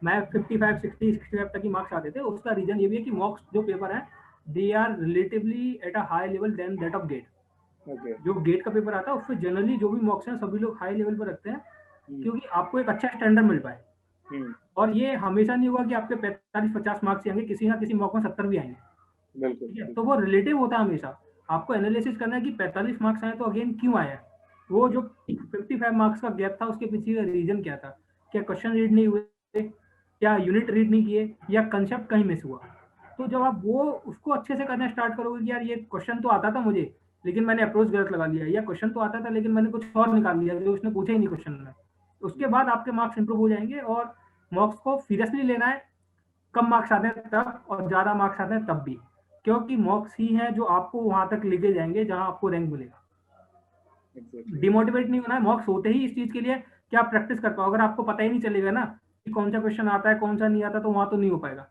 मैं 55, 60, 65 तक ही मार्क्स आते थे। उसका रीजन ये भी है कि मॉक्स जो पेपर है they are relatively at a high level than that of GATE. जो गेट का पेपर आता है उसमें जनरली जो भी मॉक्स हैं सभी लोग हाई लेवल पर रखते हैं, क्योंकि आपको एक अच्छा स्टैंडर्ड मिल पाए। और ये हमेशा नहीं हुआ कि आपके 45-50 मार्क्स आएंगे, किसी ना किसी मॉक में 70 भी आएंगे, ठीक है। तो वो रिलेटिव होता है हमेशा। आपको एनालिसिस करना है कि 45 मार्क्स आए तो अगेन क्यों आया, वो जो 55 मार्क्स का गैप था उसके पीछे का रीजन क्या था। क्या क्वेश्चन रीड नहीं हुए, क्या यूनिट रीड नहीं किए, या कंसेप्ट कहीं मिस हुआ। तो जब आप वो उसको अच्छे से करना स्टार्ट करोगे कि यार ये क्वेश्चन तो आता था मुझे लेकिन मैंने अप्रोच गलत लगा लिया, या क्वेश्चन तो आता था लेकिन मैंने कुछ और निकाल लिया जो उसने पूछा ही नहीं क्वेश्चन में, उसके बाद आपके मार्क्स इंप्रूव हो जाएंगे। और मार्क्स को सीरियसली लेना है, कम मार्क्स आते हैं तब और ज्यादा मार्क्स आते हैं तब भी, क्योंकि मार्क्स ही है जो आपको वहां तक लेके जाएंगे जहां आपको रैंक मिलेगा। डिमोटिवेट नहीं होना है, मार्क्स होते ही इस चीज के लिए कि आप प्रैक्टिस कर पाओ। अगर आपको पता ही नहीं चलेगा ना कि कौन सा क्वेश्चन आता है कौन सा नहीं आता, तो वहां तो नहीं हो पाएगा।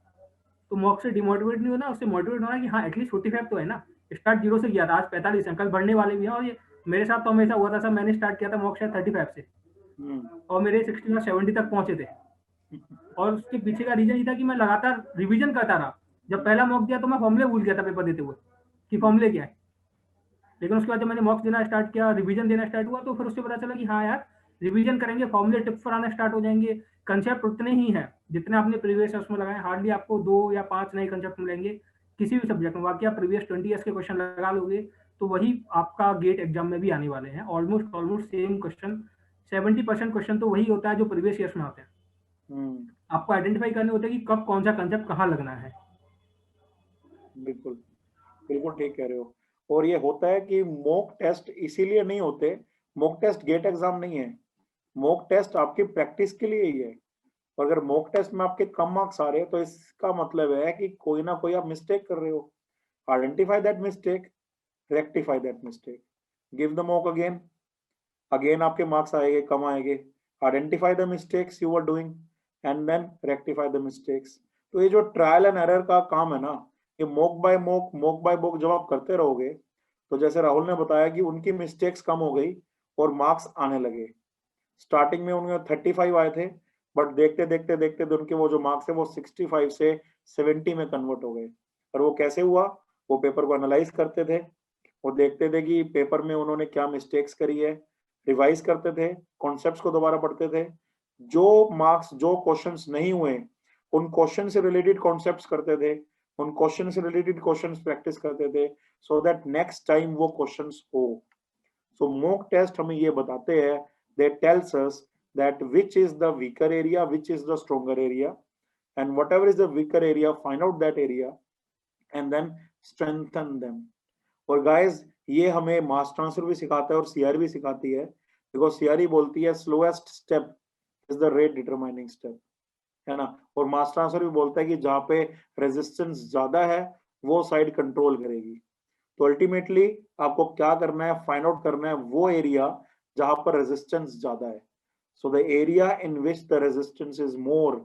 तो मॉक से डिमोटिवेट नहीं होना, उससे मोटिवेट होना कि हाँ एटलीस्ट 45 तो है ना। स्टार्ट 0 से किया था, आज 45 है, कल बढ़ने वाले भी हैं। और ये मेरे साथ तो हमेशा हुआ था सर, मैंने स्टार्ट किया था मॉक शायद 35 से और मेरे 60 और 70 तक पहुंचे थे। और उसके पीछे का रीजन ये था कि मैं लगातार रिवीजन करता रहा। जब पहला मॉक दिया तो मैं फॉर्मुले भूल गया था पेपर देते हुए कि फॉर्मुले क्या है, लेकिन उसके बाद जब मैंने मॉक्स देना स्टार्ट किया, रिवीजन देना स्टार्ट हुआ, तो फिर उससे पता चला कि हाँ यार रिवीजन करेंगे फॉर्मुले टिप्स पर आना स्टार्ट हो जाएंगे। कंसेप्ट उतने ही हैं जितने आपने प्रीवियस उसमें लगाए, हार्डली आपको 2 या 5 नए कंसेप्ट मिलेंगे किसी भी सब्जेक्ट में। बाकी आप प्रीवियस 20 ईयर्स के क्वेश्चन लगा लोगे तो वही आपका गेट एग्जाम में भी आने वाले हैं। ऑलमोस्ट सेम क्वेश्चन, 70% क्वेश्चन तो वही होता है जो प्रीवियस ईयर्स में आते हैं। आपको आइडेंटिफाई करने होते हैं कि कब कौन सा कंसेप्ट कहाँ लगना है। बिल्कुल बिल्कुल ठीक कह रहे हो। और ये होता है कि मॉक टेस्ट इसीलिए नहीं होते, मॉक टेस्ट गेट एग्जाम नहीं है, मॉक टेस्ट आपकी प्रैक्टिस के लिए ही है। और अगर मॉक टेस्ट में आपके कम मार्क्स आ रहे हैं तो इसका मतलब है कि कोई ना कोई आप मिस्टेक कर रहे हो। Identify that mistake, rectify that mistake, give the mock again, again आपके मार्क्स आएंगे, कम आएंगे। Identify the mistakes you are doing and then rectify the mistakes. तो ये जो ट्रायल एंड एरर का काम है ना, ये मॉक बाय मॉक जब आप करते रहोगे तो जैसे राहुल ने बताया कि उनकी मिस्टेक्स कम हो गई और मार्क्स आने लगे। स्टार्टिंग में उनके 35 आए थे, बट देखते देखते देखते उनके वो जो मार्क्स है वो 65 से 70 में कन्वर्ट हो गए। और वो कैसे हुआ? वो पेपर को एनालाइज करते थे, वो देखते थे कि पेपर में उन्होंने क्या मिस्टेक्स करी है, रिवाइज करते थे, कॉन्सेप्ट्स को दोबारा पढ़ते थे, जो मार्क्स जो क्वेश्चंस नहीं हुए उन क्वेश्चन से रिलेटेड कॉन्सेप्ट्स करते थे, उन क्वेश्चन से रिलेटेड क्वेश्चंस प्रैक्टिस करते थे, सो दैट नेक्स्ट टाइम वो क्वेश्चंस हो। सो मॉक टेस्ट हमें ये बताते हैं, they tells us that which is the weaker area, which is the stronger area, and whatever is the weaker area, find out that area and then strengthen them. और guys ये हमें मास ट्रांसफर भी सिखाता है और सीआर भी सिखाती है, बिकॉज सीआर बोलती है slowest step is the rate determining step, है ना। और मास ट्रांसफर भी बोलता है कि जहाँ पे रेजिस्टेंस ज्यादा है वो साइड कंट्रोल करेगी। तो अल्टीमेटली आपको क्या करना है, फाइंड आउट करना है वो एरिया जहां पर रेजिस्टेंस ज्यादा है। So the area in which the resistance is more,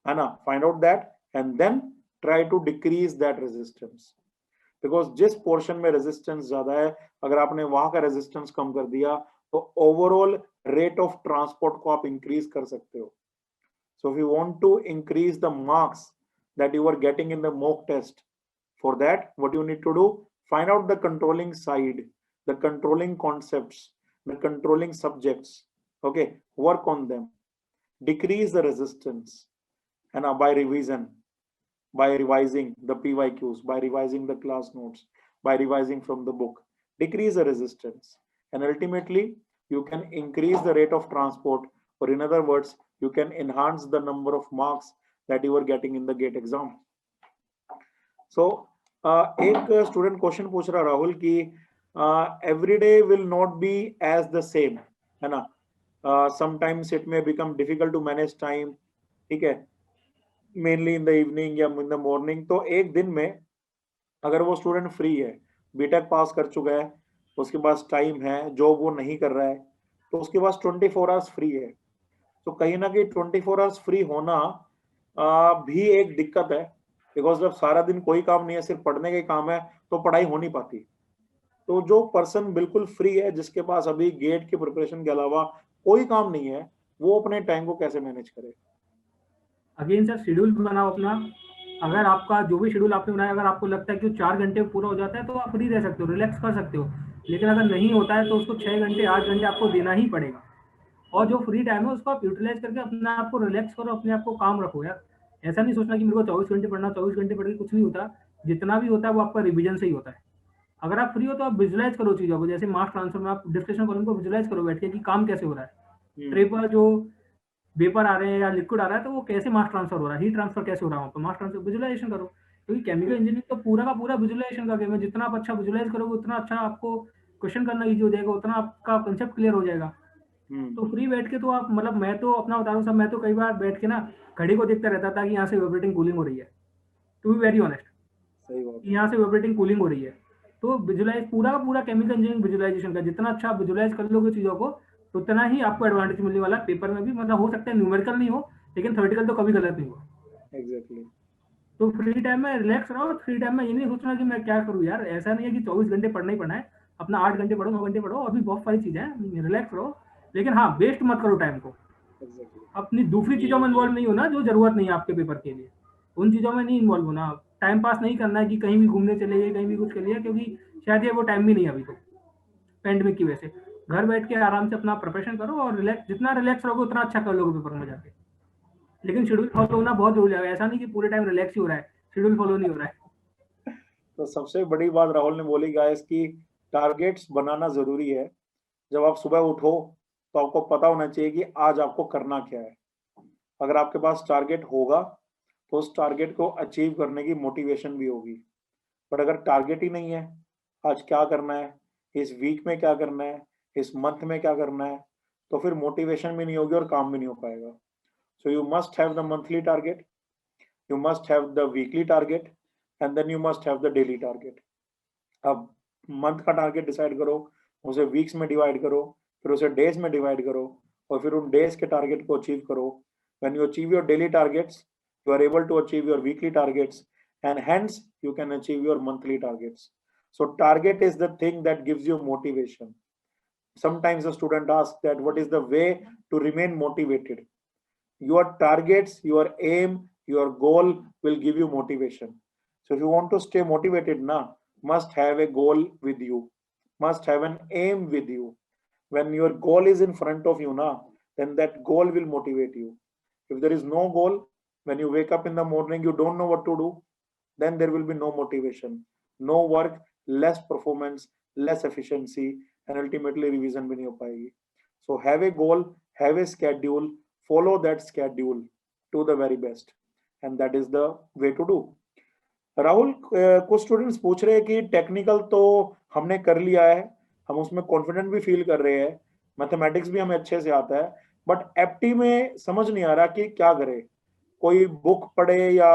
है ना, find out that and then try to decrease that resistance. Because जिस पोर्शन में रेजिस्टेंस ज्यादा है, अगर आपने वहां का रेजिस्टेंस कम कर दिया तो ओवरऑल रेट ऑफ ट्रांसपोर्ट को आप इंक्रीज कर सकते हो। So if you want to increase the marks that you are getting in the mock test, for that what you need to do, find out the controlling side, the controlling concepts, the controlling subjects, okay, work on them, decrease the resistance, and by revision, by revising the PYQs, by revising the class notes, by revising from the book, decrease the resistance, and ultimately you can increase the rate of transport, or in other words you can enhance the number of marks that you are getting in the GATE exam. So एक स्टूडेंट क्वेश्चन पूछ रहा राहुल कि every day will not be as the same, है ना, sometimes it may become difficult to manage time, ठीक है, मेनली इन द इवनिंग या इन द मॉर्निंग। तो एक दिन में अगर वो स्टूडेंट फ्री है, बीटेक पास कर चुका है, उसके पास टाइम है, जॉब वो नहीं कर रहा है, तो उसके पास 24 आवर्स फ्री है। तो कहीं ना कहीं 24 आवर्स फ्री होना भी एक दिक्कत है, बिकॉज जब सारा दिन कोई काम नहीं है, सिर्फ पढ़ने का काम है, तो पढ़ाई हो नहीं पाती। तो जो पर्सन बिल्कुल फ्री है, जिसके पास अभी गेट की प्रिपरेशन के अलावा कोई काम नहीं है, वो अपने टाइम को कैसे मैनेज करे? अगेन सर शेड्यूल बनाओ अपना। अगर आपका जो भी शेड्यूल आपने बनाया, अगर आपको लगता है कि 4 घंटे पूरा हो जाता है तो आप फ्री रह सकते हो, रिलैक्स कर सकते हो। लेकिन अगर नहीं होता है तो उसको 6 घंटे 8 घंटे आपको देना ही पड़ेगा। और जो फ्री टाइम है उसको आप यूटिलाइज करके अपने आप को रिलैक्स करो, अपने आप को काम रखो यार। ऐसा नहीं सोचना कि मेरे को 24 घंटे पढ़ना, 24 घंटे पढ़ के कुछ नहीं होता। जितना भी होता है वो आपका रिवीजन से ही होता है। अगर आप फ्री हो तो आप विजुलाइज करो चीज़ों को, जैसे मास ट्रांसफर में आप डिस्कशन करो, उनको विजुलाइज करो बैठ के कि काम कैसे हो रहा है। ट्रे पर जो वेपर आ रहे हैं या लिक्विड आ रहा है तो वो कैसे मास ट्रांसफर हो रहा है, हीट ट्रांसफर कैसे हो रहा है, वहाँ पर मास ट्रांसफर विजुलाइजेशन करो। क्योंकि केमिकल इंजीनियरिंग तो पूरा का पूरा विजुअलाइजेशन का गेम है। जितना आप अच्छा विजुअलाइज करोगे उतना अच्छा आपको क्वेश्चन करना इजी हो जाएगा, उतना आपका कंसेप्ट क्लियर हो जाएगा। तो फ्री बैठ के तो आप मतलब मैं तो अपना बता रहा हूँ सब, मैं तो कई बार बैठ के ना घड़ी को देखता रहता था कि यहाँ से वाइब्रेटिंग कूलिंग हो रही है, टू बी वेरी ऑनेस्ट, सही बात। यहाँ से वाइब्रेटिंग कूलिंग हो रही है। तो विजुलाइज पूरा का पूरा केमिकल इंजीनियरिंग विजुलाइजेशन का, जितना अच्छा आप विजुलाइज कर लोगे चीज़ों को तो उतना ही आपको एडवांटेज मिलने वाला है पेपर में भी। मतलब हो सकता है न्यूमेरिकल नहीं हो लेकिन थ्योरेटिकल तो कभी गलत नहीं हो। एग्जैक्टली। तो फ्री टाइम में रिलैक्स रहो, फ्री टाइम में ये नहीं सोचना कि मैं क्या करूँ यार। ऐसा नहीं है कि 24 घंटे पढ़ना ही पढ़ना है, अपना 8 घंटे पढ़ो, 9 घंटे पढ़ो, अभी बहुत सारी चीज़ें हैं, रिलैक्स रहो। लेकिन हाँ, वेस्ट मत करो टाइम को। एग्जैक्टली। अपनी दूसरी चीज़ों में इन्वॉल्व नहीं होना जो जरूरत नहीं है आपके पेपर के लिए, उन चीज़ों में नहीं इन्वॉल्व होना। टाइम पास नहीं करना है कि कहीं भी घूमने चले गए, कहीं भी कुछ कर लिया, क्योंकि शायद ये वो टाइम भी नहीं है अभी तो पेंडेमिक की वजह से। घर बैठ के आराम से अपना प्रिपरेशन करो और रिलैक्स, जितना रिलैक्स रहोगे उतना अच्छा कर लोगे पेपर में जाके। लेकिन शेड्यूल फॉलो होना बहुत जरूरी है, ऐसा नहीं कि पूरे टाइम रिलैक्स ही हो रहा है, शेड्यूल फॉलो नहीं हो रहा है। तो सबसे बड़ी बात राहुल ने बोली गाइस कि टारगेट्स बनाना जरूरी है। जब आप सुबह उठो तो आपको पता होना चाहिए कि आज आपको करना क्या है। अगर आपके पास टारगेट होगा तो उस टारगेट को अचीव करने की मोटिवेशन भी होगी। बट अगर टारगेट ही नहीं है, आज क्या करना है, इस वीक में क्या करना है, इस मंथ में क्या करना है, तो फिर मोटिवेशन भी नहीं होगी और काम भी नहीं हो पाएगा। So you must have the monthly target, you must have the weekly target, and then you must have the daily target. अब मंथ का टारगेट डिसाइड करो, उसे वीक्स में डिवाइड करो, फिर उसे डेज में डिवाइड करो और फिर उन डेज के टारगेट को अचीव करो। When you achieve your daily targets, you are able to achieve your weekly targets and hence you can achieve your monthly targets. So target is the thing that gives you motivation. Sometimes a student asks that what is the way to remain motivated. Your targets, your aim, your goal will give you motivation. So if you want to stay motivated, na, must have a goal with you, must have an aim with you. When your goal is in front of you, na, then that goal will motivate you. If there is no goal, when you wake up in the morning you don't know what to do, then there will be no motivation, no work, less performance, less efficiency, and ultimately revision भी नहीं हो पाएगी. So have a goal, have a schedule, follow that schedule to the very best, and that is the way to do. Rahul, कुछ स्टूडेंट्स पूछ रहे हैं कि टेक्निकल तो हमने कर लिया है, हम उसमें कॉन्फिडेंट भी फील कर रहे हैं, मैथमेटिक्स भी हमें अच्छे से आता है, बट एप्टी में समझ नहीं आ रहा कि क्या करे। कोई बुक पढ़े या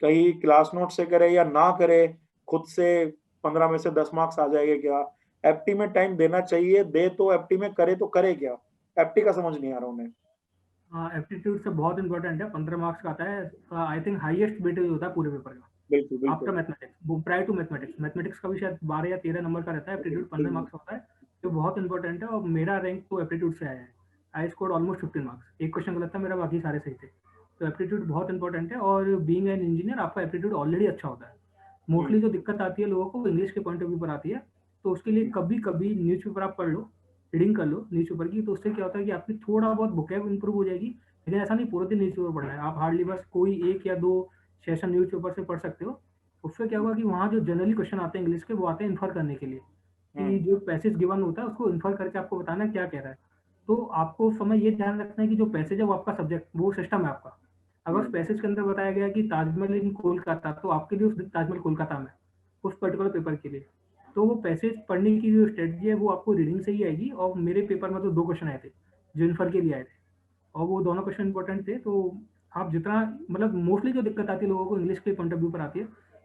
कहीं क्लास नोट से करे या ना करे, खुद से 15 में से 10 मार्क्स आ जाएंगे क्या? एप्टी में टाइम देना चाहिए, दे तो एप्टी में, करे तो करे क्या? एप्टी का समझ नहीं आ रहा उन्हें। हाँ, एप्टीट्यूड से बहुत इंपॉर्टेंट है, 15 मार्क्स का आता है। आई थिंक हाईएस्ट वेटेज होता है पूरे पेपर का बिल्कुल आफ्टर बिल्कुल। Mathematics, prior to mathematics. Mathematics का भी शायद 12 या 13 नंबर का रहता है, एप्टीट्यूड 15 मार्क्स होता है, जो बहुत इंपॉर्टेंट है। और मेरा रैंक तो एप्टीट्यूड से आया है, आई स्कोर्ड ऑलमोस्ट 15 मार्क्स। एक क्वेश्चन गलत था मेरा, बाकी सारे सही थे। तो एप्टीट्यूड बहुत इंपॉर्टेंट है, और बीइंग एन इंजीनियर आपका एप्टीट्यूड ऑलरेडी अच्छा होता है। मोस्टली जो दिक्कत आती है लोगों को इंग्लिश के पॉइंट ऑफ व्यू पर आती है, तो उसके लिए कभी कभी न्यूज़पेपर आप पढ़ लो, रीडिंग कर लो न्यूज़पेपर की, तो उससे क्या होता है कि आपकी थोड़ा बहुत वोकैब इंप्रूव हो जाएगी। लेकिन ऐसा नहीं पूरे दिन न्यूज़पेपर पढ़ना है, आप हार्डली बस कोई 1 या 2 सेशन न्यूज़पेपर से पढ़ सकते हो। उससे क्या होगा कि वहाँ जो जनरली क्वेश्चन आते हैं इंग्लिश के, वो आते हैं इन्फर करने के लिए, कि जो पैसेज गिवन होता है उसको इन्फर करके आपको बताना है क्या कह रहा है। तो आपको उस समय ये ध्यान रखना है कि जो पैसेज है वो आपका सब्जेक्ट, वो सिस्टम है आपका। अगर उस पैसेज के अंदर बताया गया कि ताजमहल इन कोलकाता, तो आपके लिए उस दिन ताजमहल कोलकाता में, उस पर्टिकुलर पेपर के लिए। तो वो पैसेज पढ़ने की जो स्ट्रेटजी है वो आपको रीडिंग से ही आएगी। और मेरे पेपर में तो 2 क्वेश्चन आए थे जो इन्फर के लिए आए थे, और वो दोनों क्वेश्चन इंपॉर्टेंट थे। तो आप जितना मतलब मोस्टली जो दिक्कत आती है लोगों को इंग्लिश के पॉइंट ऑफ व्यू पर आती है,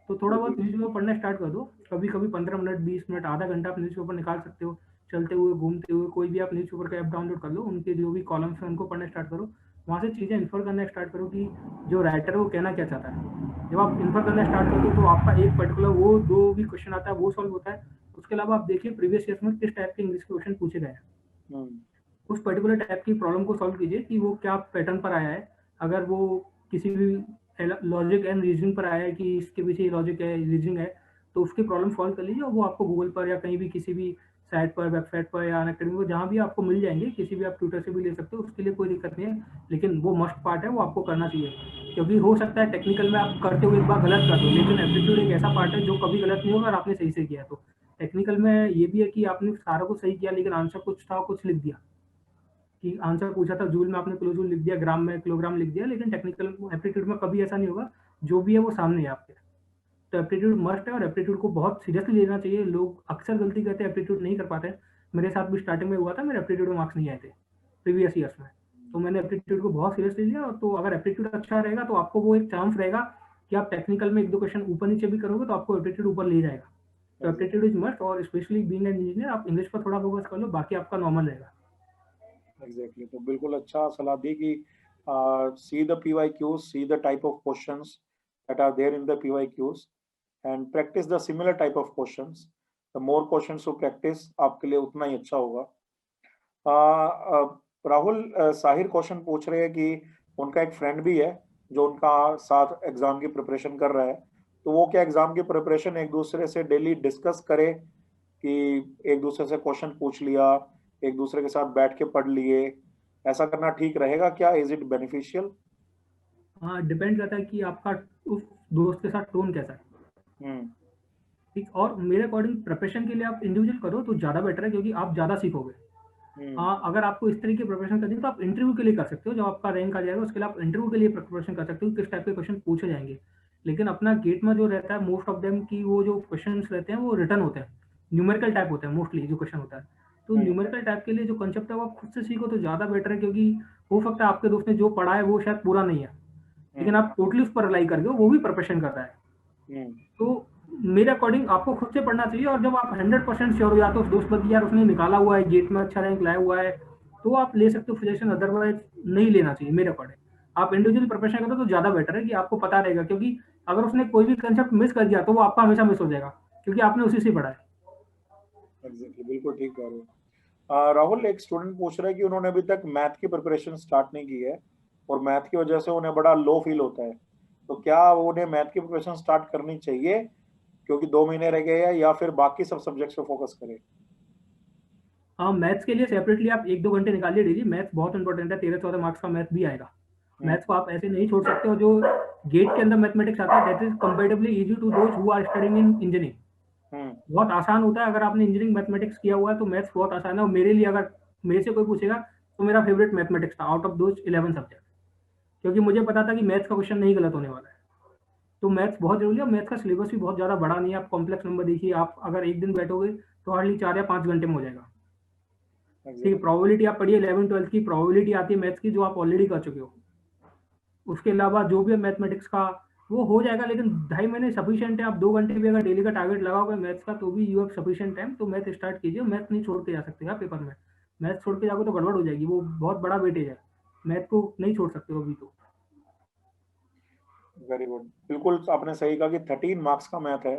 तो थोड़ा बहुत न्यूज़पेपर पढ़ना स्टार्ट कर दो। कभी कभी 15 मिनट, 20 मिनट, आधा घंटा आप न्यूज़पेपर निकाल सकते हो, चलते हुए, घूमते हुए। कोई भी आप न्यूज़पेपर का ऐप डाउनलोड कर लो, उनके जो भी कॉलम्स हैं उनको पढ़ना स्टार्ट करो, वहाँ से चीज़ें इन्फर करना स्टार्ट करो कि जो राइटर है वो कहना क्या चाहता है। जब आप इन्फर करना स्टार्ट करते हो तो आपका एक पर्टिकुलर वो 2 भी क्वेश्चन आता है वो सॉल्व होता है। उसके अलावा आप देखिए प्रीवियस ईयर में किस टाइप के इंग्लिश के क्वेश्चन पूछे गए हैं, उस पर्टिकुलर टाइप की प्रॉब्लम को सॉल्व कीजिए कि वो क्या पैटर्न पर आया है। अगर वो किसी भी लॉजिक एंड रीजनिंग पर आया है कि इसके पीछे लॉजिक है, रीजनिंग है, तो उसकी प्रॉब्लम सॉल्व कर लीजिए। और वो आपको गूगल पर या कहीं भी किसी भी साइट पर, वेबसाइट पर या अनअकैडमी पर, जहाँ भी आपको मिल जाएंगे, किसी भी आप ट्यूटर से भी ले सकते हो, उसके लिए कोई दिक्कत नहीं है। लेकिन वो मस्ट पार्ट है, वो आपको करना चाहिए। क्योंकि हो सकता है टेक्निकल में आप करते हुए एक बार गलत कर दो, लेकिन एप्टीट्यूड एक ऐसा पार्ट है जो कभी गलत नहीं होगा, और आपने सही से किया। तो टेक्निकल में ये भी है कि आपने सारा कुछ सही किया, लेकिन आंसर कुछ था, कुछ लिख दिया कि आंसर पूछा था जूल में, आपने किलो जूल लिख दिया, ग्राम में किलोग्राम लिख दिया। लेकिन टेक्निकल एप्टीट्यूड में कभी ऐसा नहीं होगा, जो भी है वो सामने है आपके। तो एप्टीट्यूड मस्ट है और एप्टीट्यूड को बहुत सीरियसली लेना चाहिए। लोग अक्सर गलती करते हैं, एप्टीट्यूड नहीं कर पाते। मेरे साथ भी स्टार्टिंग में हुआ था, मेरे एप्टीट्यूड में मार्क्स नहीं आए थे प्रीवियस ईयर्स में, तो मैंने एप्टीट्यूड को बहुत सीरियसली लिया। तो अगर एप्टीट्यूड अच्छा रहेगा तो आपको वो एक चांस रहेगा कि आप टेक्निकल में 1-2 क्वेश्चन ऊपर नीचे भी करोगे तो आपको एप्टीट्यूड ऊपर ले जाएगा। तो एप्टीट्यूड इज मस्ट, और स्पेशली बीइंग एन इंजीनियर आप इंग्लिश पर थोड़ा फोकस कर लो, बाकी आपका नॉर्मल रहेगा। एग्जैक्टली, तो बिल्कुल अच्छा सलाह दी कि see the PYQs, see the type of questions that are there in the PYQs and practice the similar type of questions. The more questions you practice, आपके लिए उतना ही अच्छा होगा। राहुल, साहिर क्वेश्चन पूछ रहे हैं कि उनका एक फ्रेंड भी है जो उनका साथ एग्जाम की प्रिपरेशन कर रहा है, तो वो क्या एग्जाम की प्रिपरेशन एक दूसरे से डेली डिस्कस करे कि एक दूसरे से क्वेश्चन पूछ लिया, एक दूसरे के साथ बैठ के पढ़ लिए, ऐसा करना ठीक रहेगा क्या? Is it beneficial? हाँ, डिपेंड करता है कि आपका उस दोस्त के साथ टोन कैसा है। ठीक, और मेरे अकॉर्डिंग प्रिपरेशन के लिए आप इंडिविजुअल करो तो ज़्यादा बेटर है, क्योंकि आप ज़्यादा सीखोगे। हाँ, अगर आपको इस तरीके की प्रिपरेशन करनी है तो आप इंटरव्यू के लिए कर सकते हो। जब आपका रैंक आ जाएगा उसके लिए आप इंटरव्यू के लिए प्रिपरेशन कर सकते हो, किस टाइप के क्वेश्चन पूछे जाएंगे। लेकिन अपना गेट में जो रहता है मोस्ट ऑफ देम की वो जो क्वेश्चन रहते हैं वो रिटर्न होते हैं, न्यूमेरिकल टाइप होते हैं मोस्टली जो क्वेश्चन होता है। तो न्यूमेरिकल टाइप के लिए जो कंसेप्ट है वो आप खुद से सीखो तो ज़्यादा बेटर है, क्योंकि हो सकता है आपके दोस्त ने जो पढ़ा है वो शायद पूरा नहीं है, लेकिन आप टोटली उस पर रिलाई करके वो भी प्रिपरेशन कर रहा है। तो मेरे अकॉर्डिंग आपको खुद से पढ़ना चाहिए, और जब आप 100% श्योर हो जाते हो उस दोस्त पर कि यार उसने निकाला हुआ है, गेट में अच्छा रैंक लाया हुआ है, तो आप ले सकते हो सजेशन, अदरवाइज नहीं लेना चाहिए मेरे अकॉर्डिंग। आप इंडिविजुअल प्रिपरेशन करो तो ज़्यादा बेटर है कि आपको पता रहेगा, क्योंकि अगर उसने कोई भी कंसेप्ट मिस कर दिया तो वो आपका हमेशा मिस हो जाएगा, क्योंकि आपने उसी से पढ़ा है। एग्जैक्टली, बिल्कुल ठीक कह रहे हो। राहुल, एक स्टूडेंट पूछ रहा है कि उन्होंने अभी तक मैथ की प्रिपरेशन स्टार्ट नहीं की है और मैथ की वजह से उन्हें बड़ा लो फील होता है, तो क्या उन्हें मैथ की प्रिपरेशन स्टार्ट करनी चाहिए क्योंकि 2 महीने रह गए हैं, या फिर बाकी सब सब्जेक्ट्स पे फोकस करें? हाँ, मैथ्स के लिए सेपरेटली आप 1-2 घंटे निकालिए डेली। मैथ्स बहुत इंपॉर्टेंट है, 13-14 मार्क्स का मैथ भी आएगा। मैथ्स को आप ऐसे नहीं छोड़ सकते हो। जो गेट के अंदर मैथमेटिक्स आता है that is comparatively easy to those who are studying in engineering. बहुत आसान होता है, अगर आपने इंजीनियरिंग मैथमेटिक्स किया हुआ है तो मैथ्स बहुत आसान है। और मेरे लिए अगर मेरे से कोई पूछेगा तो मेरा फेवरेट मैथमेटिक्स था आउट ऑफ दोज 11 सब्जेक्ट, क्योंकि मुझे पता था कि मैथ्स का क्वेश्चन नहीं गलत होने वाला है। तो मैथ्स बहुत जरूरी है, और मैथ्स का सिलेबस भी बहुत ज़्यादा बड़ा नहीं है। आप कॉम्प्लेक्स नंबर देखिए, आप अगर एक दिन बैठोगे तो हार्डली 4 या 5 घंटे में हो जाएगा। ठीक है, प्रोबेबिलिटी आप पढ़िए 11-12 की प्रोबेबिलिटी आती है मैथ्स की, जो आप ऑलरेडी कर चुके हो। उसके अलावा जो भी है मैथमेटिक्स का वो हो जाएगा, लेकिन 2.5 महीने सफिशिएंट है। आप 2 घंटे भी अगर डेली का टारगेट लगाओगे मैथ्स का तो भी यू हैव सफिशिएंट टाइम। तो मैथ स्टार्ट कीजिए, मैथ नहीं छोड़ के जा सकते आप पेपर में। मैथ छोड़ के जाओगे तो गड़बड़ हो जाएगी, वो बहुत बड़ा वेटेज है, मैथ को नहीं छोड़ सकते हो अभी तो। वेरी गुड, बिल्कुल आपने सही कहा कि 13 मार्क्स का मैथ है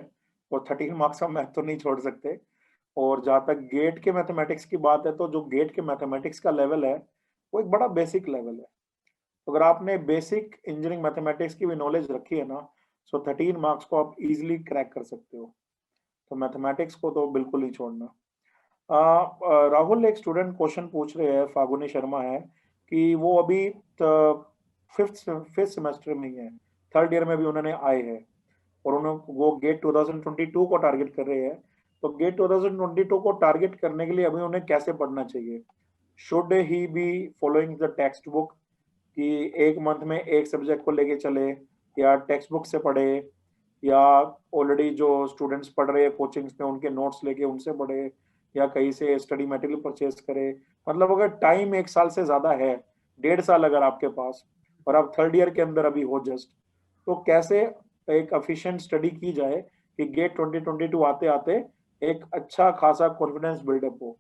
और 13 मार्क्स का मैथ तो नहीं छोड़ सकते। और जहाँ तक गेट के मैथमेटिक्स की बात है, तो जो गेट के मैथमेटिक्स का लेवल है वो एक बड़ा बेसिक लेवल है। तो अगर आपने बेसिक इंजीनियरिंग मैथमेटिक्स की भी नॉलेज रखी है ना, सो 13 मार्क्स को आप इजीली क्रैक कर सकते हो। तो मैथमेटिक्स को तो बिल्कुल नहीं छोड़ना। राहुल, एक स्टूडेंट क्वेश्चन पूछ रहे हैं, फागुनी शर्मा है, कि वो अभी फिफ्थ सेमेस्टर में ही है, थर्ड ईयर में भी उन्होंने आए हैं और उन्होंने वो गेट 2022 को टारगेट कर रहे हैं। तो गेट 2022 को टारगेट करने के लिए अभी उन्हें कैसे पढ़ना चाहिए? Should he be following the text book, कि एक मंथ में एक सब्जेक्ट को लेके चले, या टेक्स्ट बुक से पढ़े, या ऑलरेडी जो स्टूडेंट्स पढ़ रहे हैं कोचिंग्स में उनके नोट्स लेके उनसे पढ़े, या कहीं से स्टडी मटेरियल परचेज करे? मतलब अगर टाइम 1 साल से ज्यादा है, 1.5 साल अगर आपके पास, और आप थर्ड ईयर के अंदर अभी हो जस्ट, तो कैसे एक एफिशिएंट स्टडी की जाए कि गेट 2022 आते आते एक अच्छा खासा कॉन्फिडेंस बिल्डअप हो?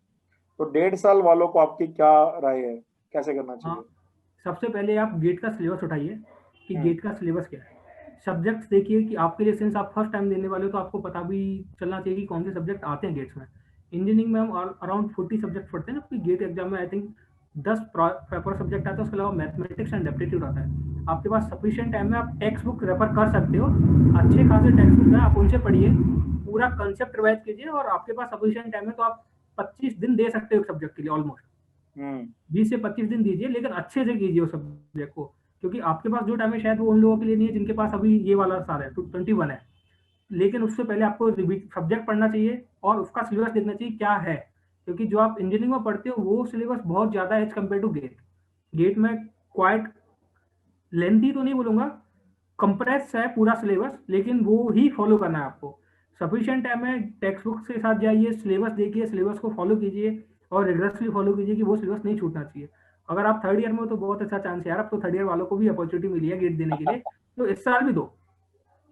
तो 1.5 साल वालों को आपकी क्या राय है, कैसे करना चाहिए? सबसे पहले आप गेट का सिलेबस उठाइए कि गेट का सिलेबस क्या है। सब्जेक्ट्स देखिए कि आपके लिए, सिंस आप फर्स्ट टाइम देने वाले हो तो आपको पता भी चलना चाहिए कि कौन से सब्जेक्ट आते हैं गेट्स में। इंजीनियरिंग में हम अराउंड 40 सब्जेक्ट पढ़ते हैं ना, क्योंकि गेट एग्जाम में आई थिंक 10 पेपर सब्जेक्ट आता है, उसके अलावा मैथमेटिक्स एंड एप्टीट्यूड आता है। आपके पास सफिशिएंट टाइम है, आप टेक्स्ट बुक रेफर कर सकते हो, अच्छे खासे टेक्स्ट बुक है, आप उनसे पढ़िए, पूरा कंसेप्ट रिवाइज कीजिए, और आपके पास सफिशिएंट टाइम है तो आप 25 दिन दे सकते हो एक सब्जेक्ट के लिए ऑलमोस्ट। 20 से 25 दिन दीजिए, लेकिन अच्छे से कीजिए उस सब्जेक्ट को, क्योंकि आपके पास जो टाइम है शायद वो उन लोगों के लिए नहीं है जिनके पास अभी ये वाला साल है 21 है। लेकिन उससे पहले आपको सब्जेक्ट पढ़ना चाहिए और उसका सिलेबस देखना चाहिए क्या है, क्योंकि जो आप इंजीनियरिंग में पढ़ते हो वो सिलेबस बहुत ज़्यादा है as compare to GATE. GATE में क्वाइट लेंथी तो नहीं बोलूँगा, कंप्रेस है पूरा सिलेबस, लेकिन वो ही फॉलो करना है आपको। सफिशिएंट टाइम है, टेक्स्ट बुक के साथ जाइए, सिलेबस देखिए, सिलेबस को फॉलो कीजिए और रिगरसली फॉलो कीजिए कि वो सिलेबस नहीं छूटना चाहिए। अगर आप थर्ड ईयर में हो तो बहुत अच्छा चांस है यार, अब तो थर्ड ईयर वालों को भी अपॉर्चुनिटी मिली है गेट देने के लिए, तो इस साल भी दो,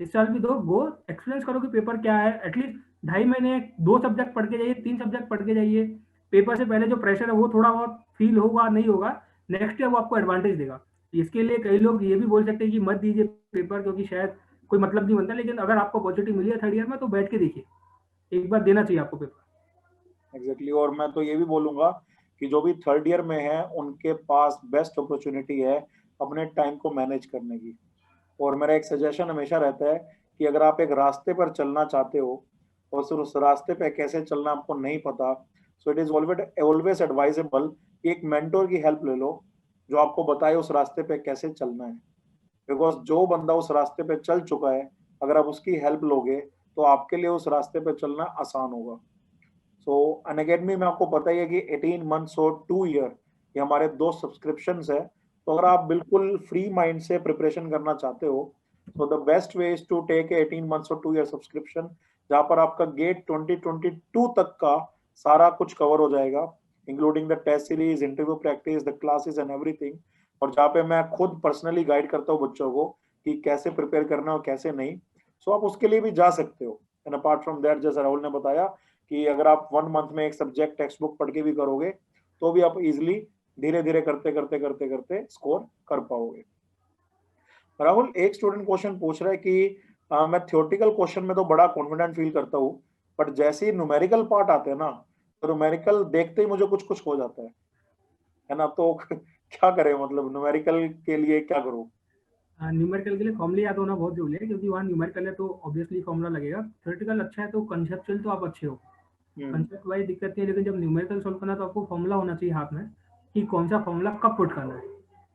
इस साल भी दो। वो एक्सपीरियंस करो कि पेपर क्या है, एटलीस्ट 2.5 महीने 2 सब्जेक्ट पढ़ के जाइए, 3 सब्जेक्ट पढ़ के जाइए। पेपर से पहले जो प्रेशर है वो थोड़ा बहुत फील होगा नहीं होगा, नेक्स्ट ईयर वो आपको एडवांटेज देगा। इसके लिए कई लोग ये भी बोल सकते हैं कि मत दीजिए पेपर क्योंकि शायद कोई मतलब नहीं बनता, लेकिन अगर आपको अपॉर्चुनिटी मिली है थर्ड ईयर में तो बैठ के देखिए, एक बार देना चाहिए आपको पेपर। एग्जैक्टली और मैं तो ये भी बोलूंगा कि जो भी थर्ड ईयर में है उनके पास बेस्ट अपॉर्चुनिटी है अपने टाइम को मैनेज करने की। और मेरा एक सजेशन हमेशा रहता है कि अगर आप एक रास्ते पर चलना चाहते हो और सिर्फ उस रास्ते पे कैसे चलना आपको नहीं पता, so it is always advisable कि एक मेंटोर की हेल्प ले लो जो आपको बताए उस रास्ते पे कैसे चलना है। बिकॉज जो बंदा उस रास्ते पे चल चुका है, अगर आप उसकी हेल्प लोगे तो आपके लिए उस रास्ते पे चलना आसान होगा। सो अनअकैडमी में आपको पता ही है कि 18 मंथ्स और 2 ईयर ये हमारे 2 सब्सक्रिप्शंस है। तो अगर आप बिल्कुल फ्री माइंड से प्रिपरेशन करना चाहते हो तो the best way is to take 18 months और 2 ईयर सब्सक्रिप्शन, जहाँ पर आपका गेट 2022 तक का सारा कुछ कवर हो जाएगा, including the test series, interview practice, the classes and everything. और जहाँ पे मैं खुद पर्सनली गाइड करता हूँ बच्चों को कि कैसे प्रिपेयर करना है और कैसे नहीं। सो आप उसके लिए भी जा सकते हो। एंड अपार्ट फ्रॉम दैट, जैसा राहुल ने बताया कि अगर आप 1 मंथ में एक सब्जेक्ट टेक्स्ट बुक पढ़ के भी करोगे तो भी आप इजिली धीरे धीरे करते करते करते करते स्कोर कर पाओगे। राहुल, एक स्टूडेंट क्वेश्चन पूछ रहा है कि मैं थ्योरेटिकल क्वेश्चन में तो बड़ा कॉन्फिडेंट फील करता हूँ, बट जैसे ही न्यूमेरिकल पार्ट आते हैं ना, तो न्यूमेरिकल देखते ही मुझे कुछ कुछ हो जाता है ना। तो क्या करें, मतलब न्यूमेरिकल के लिए क्या करूँ? न्यूमेरिकल के लिए फॉर्मूले याद होना बहुत जरूरी है, क्योंकि वहाँ न्यूमेरिकल है तो ऑब्वियसली फॉर्मूला लगेगा। थ्योरेटिकल अच्छा है तो कंसेप्चुअल तो आप अच्छे हो, कंसेप्ट वाइज दिक्कत नहीं है, लेकिन जब न्यूमेरिकल सोल्व करना है तो आपको फॉर्मूला होना चाहिए हाथ में कि कौन सा फॉर्मूला कब पुट करना है,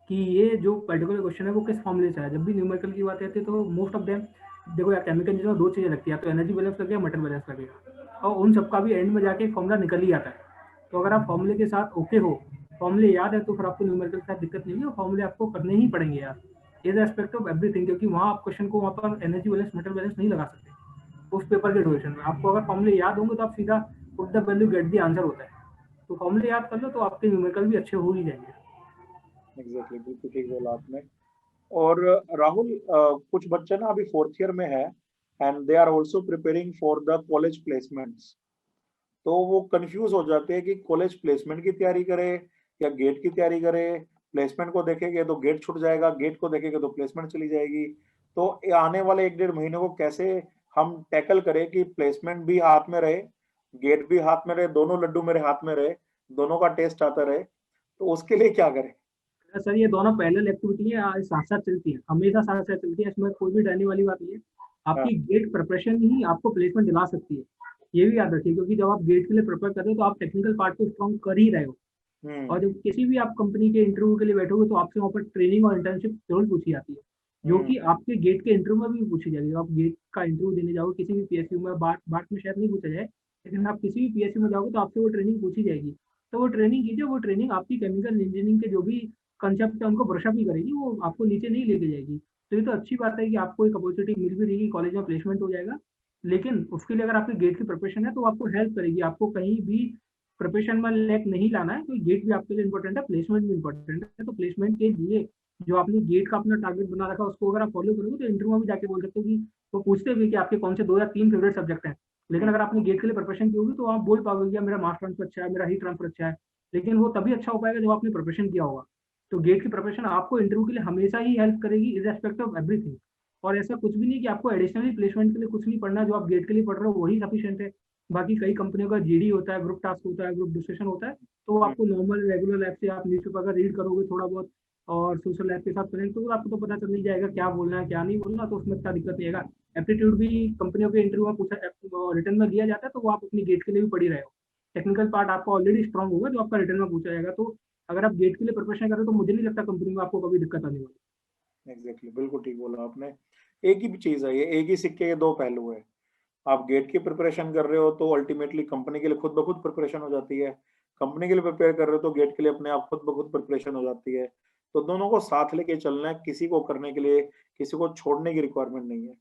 कि ये जो पर्टिकुलर क्वेश्चन है वो किस फॉर्मूले से है। जब भी न्यूमेरिकल की बात आती है तो मोस्ट ऑफ देम, देखो यार केमिकल इंजीनियर में 2 चीज़ें लगती है, या तो एनर्जी बैलेंस लगेगा, मेटल बैलेंस लगेगा, और उन सबका भी एंड में जाके फॉर्मूला निकल ही आता है। तो अगर आप फॉर्मूले के साथ ओके हो, फॉर्मूले याद है, तो फिर आपको न्यूमेरिकल के साथ दिक्कत नहीं है, और फॉर्मूले आपको करने ही पड़ेंगे यार, इज एस्पेक्ट ऑफ एवरीथिंग, क्योंकि वहाँ आप क्वेश्चन को वहाँ पर एनर्जी बैलेंस मेटल बैलेंस नहीं लगा सकते उस पेपर के ड्यूरेशन में। आपको अगर फॉर्मूले याद होंगे तो आप सीधा put the value get the answer होता है। तो फॉर्मूले याद कर लो तो आपके न्यूमेरिकल भी अच्छे हो ही जाएंगे। एग्जैक्टली, बिल्कुल ठीक बोला आपने। और राहुल, कुछ बच्चे ना अभी फोर्थ ईयर में है and they are also preparing for the college placements. तो वो कंफ्यूज हो जाते हैं कि कॉलेज प्लेसमेंट की तैयारी करे या गेट की तैयारी करे। प्लेसमेंट को देखेंगे तो गेट छूट जाएगा, गेट को देखेंगे तो प्लेसमेंट चली जाएगी। तो ये आने वाले 1-1.5 महीने को कैसे हम टैकल करें कि प्लेसमेंट भी हाथ में रहे, गेट भी हाथ में रहे, दोनों लड्डू मेरे हाथ में रहे, दोनों का टेस्ट आता रहे। तो उसके लिए क्या करें? सर ये दोनों पैरेलल एक्टिविटी है, साथ साथ चलती है, हमेशा साथ साथ चलती है, इसमें कोई भी डरने वाली बात नहीं है। हाँ। आपकी गेट प्रिपरेशन ही आपको प्लेसमेंट दिला सकती है, ये भी याद रखिए, क्योंकि जब आप गेट के लिए प्रिपेयर कर रहे हो तो आप टेक्निकल पार्ट को स्ट्रॉन्ग कर ही रहे हो। और हम्म। जब किसी भी आप कंपनी के इंटरव्यू के लिए बैठोगे तो आपसे वहाँ पर ट्रेनिंग और इंटर्नशिप जरूर पूछी जाती है, जो हम्म। कि आपके गेट के इंटरव्यू में भी पूछी जाएगी। आप गेट का इंटरव्यू देने जाओगे किसी भी पीएसयू में, बात बात में शायद नहीं पूछा जाए, लेकिन आप किसी भी पीएसयू में जाओगे तो आपसे वो ट्रेनिंग पूछी जाएगी। तो वो ट्रेनिंग कीजिए, वो ट्रेनिंग आपकी केमिकल इंजीनियरिंग के जो भी कंसेप्ट है उनको ब्रशअप ही करेगी, वो आपको नीचे नहीं लेके जाएगी। तो ये तो अच्छी बात है कि आपको एक अपॉर्चुनिटी मिल भी रही है, कॉलेज में प्लेसमेंट हो जाएगा। लेकिन उसके लिए अगर आपकी गेट की प्रिपरेशन है तो आपको हेल्प करेगी, आपको कहीं भी प्रिपरेशन में लैक नहीं लाना है। तो गेट भी आपके लिए इंपॉर्टेंट है, प्लेसमेंट भी इंपॉर्टेंट है। तो प्लेसमेंट के लिए जो आपने गेट का अपना टारगेट बना रखा है उसको अगर आप फॉलो करोगे तो इंटरव्यू में भी जाके बोल सकते हो कि वो पूछते हुए कि आपके कौन से 2 या 3 फेवरेट सब्जेक्ट हैं। लेकिन अगर आपने गेट के लिए प्रिपरेशन की होगी तो आप बोल पाओगे कि मेरा मास ट्रांसफर अच्छा है, मेरा हीट ट्रांसफर अच्छा है। लेकिन वो तभी अच्छा हो पाएगा जब आपने प्रिपरेशन किया होगा। तो गेट की प्रिपरेशन आपको इंटरव्यू के लिए हमेशा ही हेल्प करेगी, इज रेस्पेक्ट ऑफ एवरीथिंग। और ऐसा कुछ भी नहीं कि आपको एडिशनली प्लेसमेंट के लिए कुछ नहीं पढ़ना, जो आप गेट के लिए पढ़ रहे हो वही सफिशियंट है। बाकी कई कंपनियों का जीडी होता है, ग्रुप टास्क होता है, ग्रुप डिस्कशन होता है, तो वो आपको नॉर्मल रेगुलर लाइफ से आप न्यूज़पेपर का रीड करोगे थोड़ा बहुत और सोशल लाइफ के साथ करेंगे तो आपको तो पता चल ही जाएगा क्या बोलना है क्या नहीं बोलना, तो उसमें क्या दिक्कत नहीं आएगा। एप्टीट्यूड भी कंपनियों के इंटरव्यू में पूछा, रिटर्न में दिया जाता है, तो वो आप अपनी गेट के लिए भी पढ़ी रहे हो। टेक्निकल पार्ट आपका ऑलरेडी स्ट्रॉन्ग होगा जो आपका रिटर्न में पूछा जाएगा। तो अगर आप गेट के लिए प्रिपरेशन करें तो मुझे नहीं लगता कंपनी में आपको कभी दिक्कत आने वाली। एग्जैक्टली, बिल्कुल ठीक बोला आपने। एक ही चीज है ये, एक ही सिक्के के 2 पहलू है। आप गेट की प्रिपरेशन कर रहे हो तो अल्टीमेटली कंपनी के लिए खुद ब खुद प्रिपरेशन हो जाती है, कंपनी के लिए प्रिपेयर कर रहे हो तो गेट के लिए अपने आप खुद ब खुद प्रिपरेशन हो जाती है। तो दोनों को साथ लेके चलना है, किसी को करने के लिए किसी को छोड़ने की रिक्वायरमेंट नहीं है।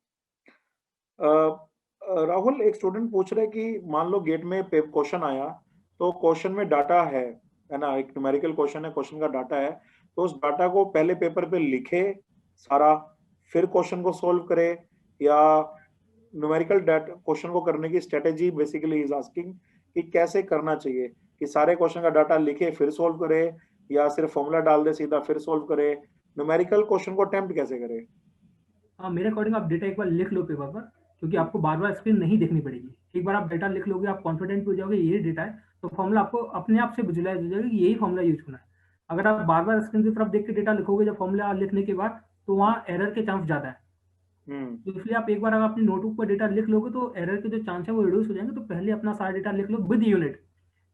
राहुल, एक स्टूडेंट पूछ रहे कि मान लो गेट में क्वेश्चन आया, तो क्वेश्चन में डाटा है ना, एक न्यूमेरिकल क्वेश्चन है, क्वेश्चन का डाटा है, तो उस डाटा को पहले पेपर पे लिखे सारा, फिर क्वेश्चन को सोल्व करे, या न्यूमेरिकल क्वेश्चन को करने की स्ट्रेटेजी बेसिकली इज आस्किंग कि कैसे करना चाहिए, कि सारे क्वेश्चन का डाटा लिखे फिर सोल्व करे, या सिर्फ फॉर्मूला डाल दे सीधा फिर सोल्व करे, न्यूमेरिकल क्वेश्चन को अटेम्प्ट कैसे करे? हाँ, मेरे अकॉर्डिंग आप डेटा एक बार लिख लो पेपर पर, क्योंकि आपको बार बार स्क्रीन नहीं देखनी पड़ेगी। एक बार आप डेटा लिख लोगे, आप कॉन्फिडेंट हो जाओगे ये डेटा है, तो फॉर्मूला आपको अपने आप से विजुलाइज हो जाएगा कि यही फॉर्मूला यूज होना है। अगर आप बार बार स्क्रीन की तरफ देख के डेटा लिखोगे जब फॉर्मूला लिखने के बाद, तो वहाँ एरर के चांस ज़्यादा है। तो इसलिए आप एक बार अगर अपनी नोटबुक पर डेटा लिख लोगे तो एरर के जो चांस है वो रिड्यूस हो जाएंगे। तो पहले अपना सारा डेटा लिख लो विद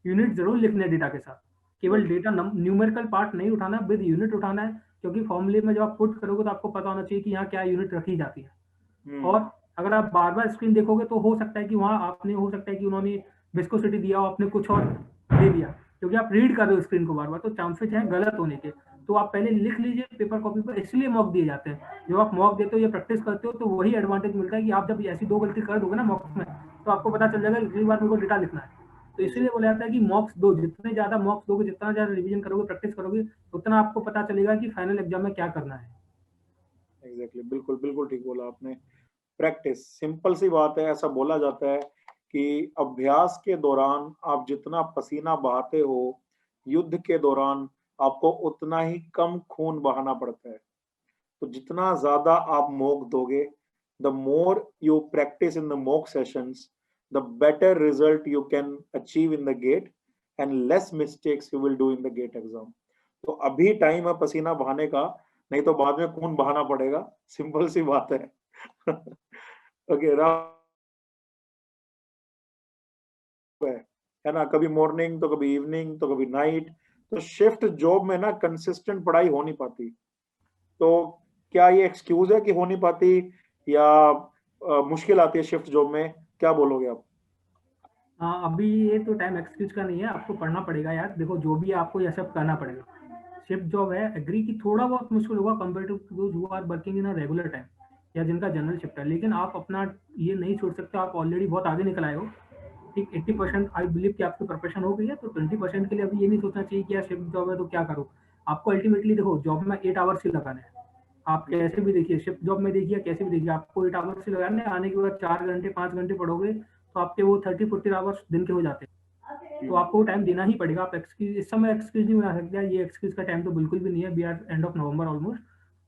यूनिट जरूर लिखना है डेटा के साथ। केवल डेटा न्यूमेरिकल पार्ट नहीं उठाना, विद यूनिट उठाना है, क्योंकि फॉर्मूले में जब आप पुट करोगे तो आपको पता होना चाहिए कि यहाँ क्या यूनिट रखी जाती है। और अगर आप बार बार स्क्रीन देखोगे तो हो सकता है कि वहाँ आपने, हो सकता है कि उन्होंने विस्कोसिटी दिया हो, आपने कुछ और दे दिया, क्योंकि आप रीड कर रहे हो स्क्रीन को बार बार, तो चांसेस हैं गलत होने के। तो आप पहले लिख लीजिए पेपर कॉपी पर, इसलिए मॉक दिए जाते हैं। जब आप मॉक देते हो या प्रैक्टिस करते हो तो वही एडवांटेज मिलता है कि आप जब ऐसी 2 गलती कर दोगे ना मॉक में, तो आपको पता चल जाएगा अगली बार मेरे को डेटा लिखना है। तो इसलिए बोला जाता है कि मॉक्स दो, जितने ज्यादा मॉक्स दोगे, जितना ज्यादा रिवीजन करोगे, प्रैक्टिस करोगे, उतना आपको पता चलेगा कि फाइनल एग्जाम में क्या करना है। एग्जैक्टली, बिल्कुल बिल्कुल ठीक बोला आपने। प्रैक्टिस, सिंपल सी बात है, ऐसा बोला जाता है कि अभ्यास के दौरान आप जितना पसीना बहाते हो, युद्ध के दौरान आपको उतना ही कम खून बहाना पड़ता है। तो जितना ज्यादा आप मॉक दोगे, the more you practice in the mock sessions, the better result you can achieve in the GATE and less mistakes you will do in the GATE exam. तो अभी टाइम है पसीना बहाने का, नहीं तो बाद में खून बहाना पड़ेगा, सिंपल सी बात है। ओके, है ना, कभी मॉर्निंग तो कभी इवनिंग तो कभी नाइट, तो शिफ्ट जॉब में ना कंसिस्टेंट पढ़ाई हो नहीं पाती। तो क्या ये एक्सक्यूज है कि हो नहीं पाती, या मुश्किल आती है शिफ्ट जॉब में, क्या बोलोगे आप? हाँ, अभी ये तो टाइम एक्सक्यूज का नहीं है, आपको पढ़ना पड़ेगा यार। देखो जो भी आपको ये सब करना पड़ेगा। शिफ्ट जॉब है, एग्री की थोड़ा बहुत मुश्किल होगा compare to those who are working in a regular time या जिनका जनरल शिफ्ट है, लेकिन आप अपना ये नहीं छोड़ सकते। आप ऑलरेडी बहुत आगे निकल आए हो। ठीक, 80% आई बिलीव कि आपकी प्रिपरेशन हो गई है, तो 20% के लिए अभी ये नहीं सोचना चाहिए कि यार शिफ्ट जॉब है तो क्या करो। आपको अल्टीमेटली देखो जॉब में 8 आवर्स ही लगाने हैं। आप कैसे भी देखिए, शिफ्ट जॉब में देखिए, कैसे भी देखिए, आपको 8 आवर्स ही लगाने हैं। आने के बाद 4 घंटे 5 घंटे पढ़ोगे तो आपके वो 30-40 आवर्स दिन के हो जाते हैं। तो आपको टाइम देना ही पड़ेगा। आप एक्सक्यूज इस समय एक्सक्यूज नहीं बना सकते। ये एक्सक्यूज का टाइम तो बिल्कुल भी नहीं है। We are end of November almost.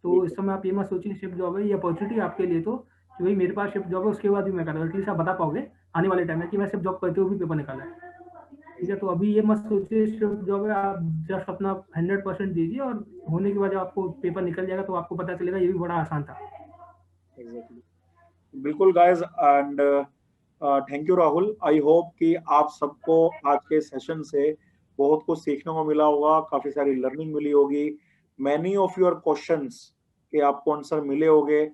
तो इस समय आप ये मत सोचिए शिफ्ट जॉब है, ये अपॉर्चुनिटी आपके लिए तो कि भाई मेरे पास शिफ्ट जॉब है, उसके बाद भी मैं कर रहा हूँ। एटलीस्ट आप बता पाओगे आने वाले टाइम में कि मैं शिफ्ट जॉब करते हुए भी पेपर निकाला है। ठीक है, तो अभी ये मत सोचिए शिफ्ट जॉब है। आप जस्ट अपना 100% दीजिए, और होने के बाद जब आपको पेपर निकल जाएगा तो आपको पता चलेगा ये भी बड़ा आसान था। एग्जैक्टली, बिल्कुल guys, and thank you Rahul. I hope कि आप सबको आज के सेशन से बहुत कुछ सीखने को मिला होगा, काफी सारी लर्निंग मिली होगी। मैनी ऑफ योर क्वेश्चंस के आपको आंसर मिले होंगे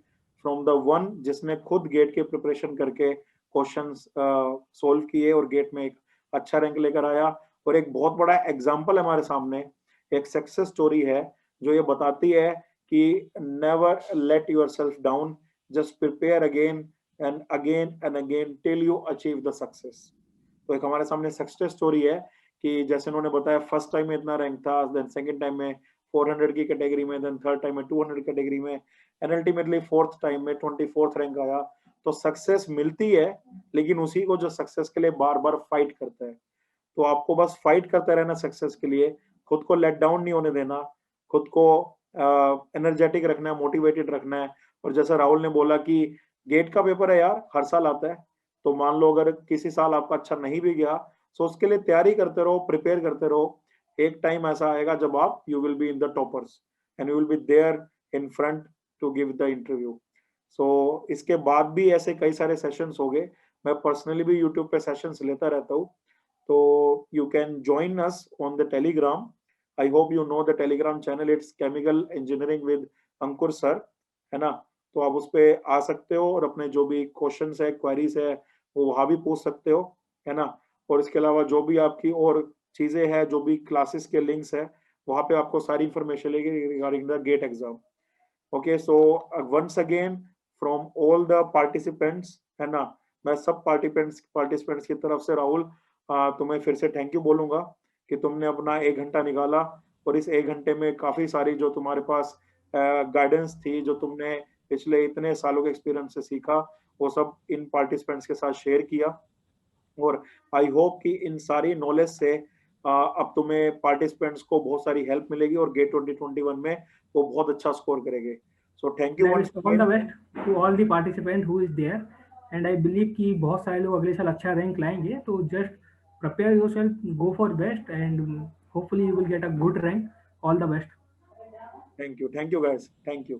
फ्रॉम द वन जिसने खुद गेट के प्रिपरेशन करके क्वेश्चंस सोल्व किए और गेट में एक अच्छा रैंक लेकर आया। और एक बहुत बड़ा एग्जाम्पल हमारे सामने, एक सक्सेस स्टोरी है जो ये बताती है कि never let your self down, just prepare again and again till you achieve the success। तो एक हमारे सामने सक्सेस स्टोरी है कि जैसे उन्होंने बताया, फर्स्ट टाइम में इतना रैंक था, देन सेकंड टाइम में 400 की कैटेगरी में, देन थर्ड टाइम में 200 कैटेगरी में, एंड अल्टीमेटली फोर्थ टाइम में 24th रैंक आया। तो सक्सेस मिलती है, लेकिन उसी को जो सक्सेस के लिए बार बार फाइट करता है। तो आपको बस फाइट करते रहना सक्सेस के लिए, खुद को लेट डाउन नहीं होने देना, खुद को एनर्जेटिक रखना है, मोटिवेटेड रखना है। और जैसा राहुल ने बोला कि गेट का पेपर है यार, हर साल आता है, तो मान लो अगर किसी साल आपका अच्छा नहीं भी गया, तो उसके लिए तैयारी करते रहो, प्रिपेयर करते रहो। एक टाइम ऐसा आएगा जब आप you will be in the toppers and you will be there in front to give the interview. So इसके बाद भी ऐसे कई सारे सेशंस हो गए। मैं पर्सनली भी यूट्यूब पे सेशंस लेता रहता हूँ, तो you can join us on the Telegram. I hope you know the Telegram channel. It's Chemical Engineering with Ankur sir, है ना। तो आप उस पे आ सकते हो और अपने जो भी क्वेश्चंस है, क्वेरीज है, वो वहां भी पूछ सकते हो, है ना। और इसके अलावा जो भी आपकी और चीजें हैं, जो भी क्लासेस के लिंक्स है, वहां पे आपको सारी इंफॉर्मेशन लेगी regarding the GATE exam. Okay, so once again from all the participants, है ना, मैं सब पार्टिसिपेंट्स की तरफ से राहुल तुम्हें फिर से थैंक यू बोलूंगा कि तुमने अपना 1 घंटा निकाला और इस 1 घंटे में काफी सारी जो तुम्हारे पास गाइडेंस थी, जो तुमने पिछले इतने सालों के एक्सपीरियंस से सीखा, वो सब इन पार्टिसिपेंट्स के साथ शेयर किया। और आई होप कि इन सारी नॉलेज से अब तुम्हें पार्टिसिपेंट्स को बहुत सारी हेल्प मिलेगी और गेट 2021 में वो बहुत अच्छा स्कोर करेंगे। So thank you I once wish all the best to all the participant who is there, and I believe कि बहुत सारे लोग अगले साल अच्छा रैंक लाएंगे, तो just prepare yourself, go for best, and hopefully you will get a good rank. All the best. Thank you guys, thank you.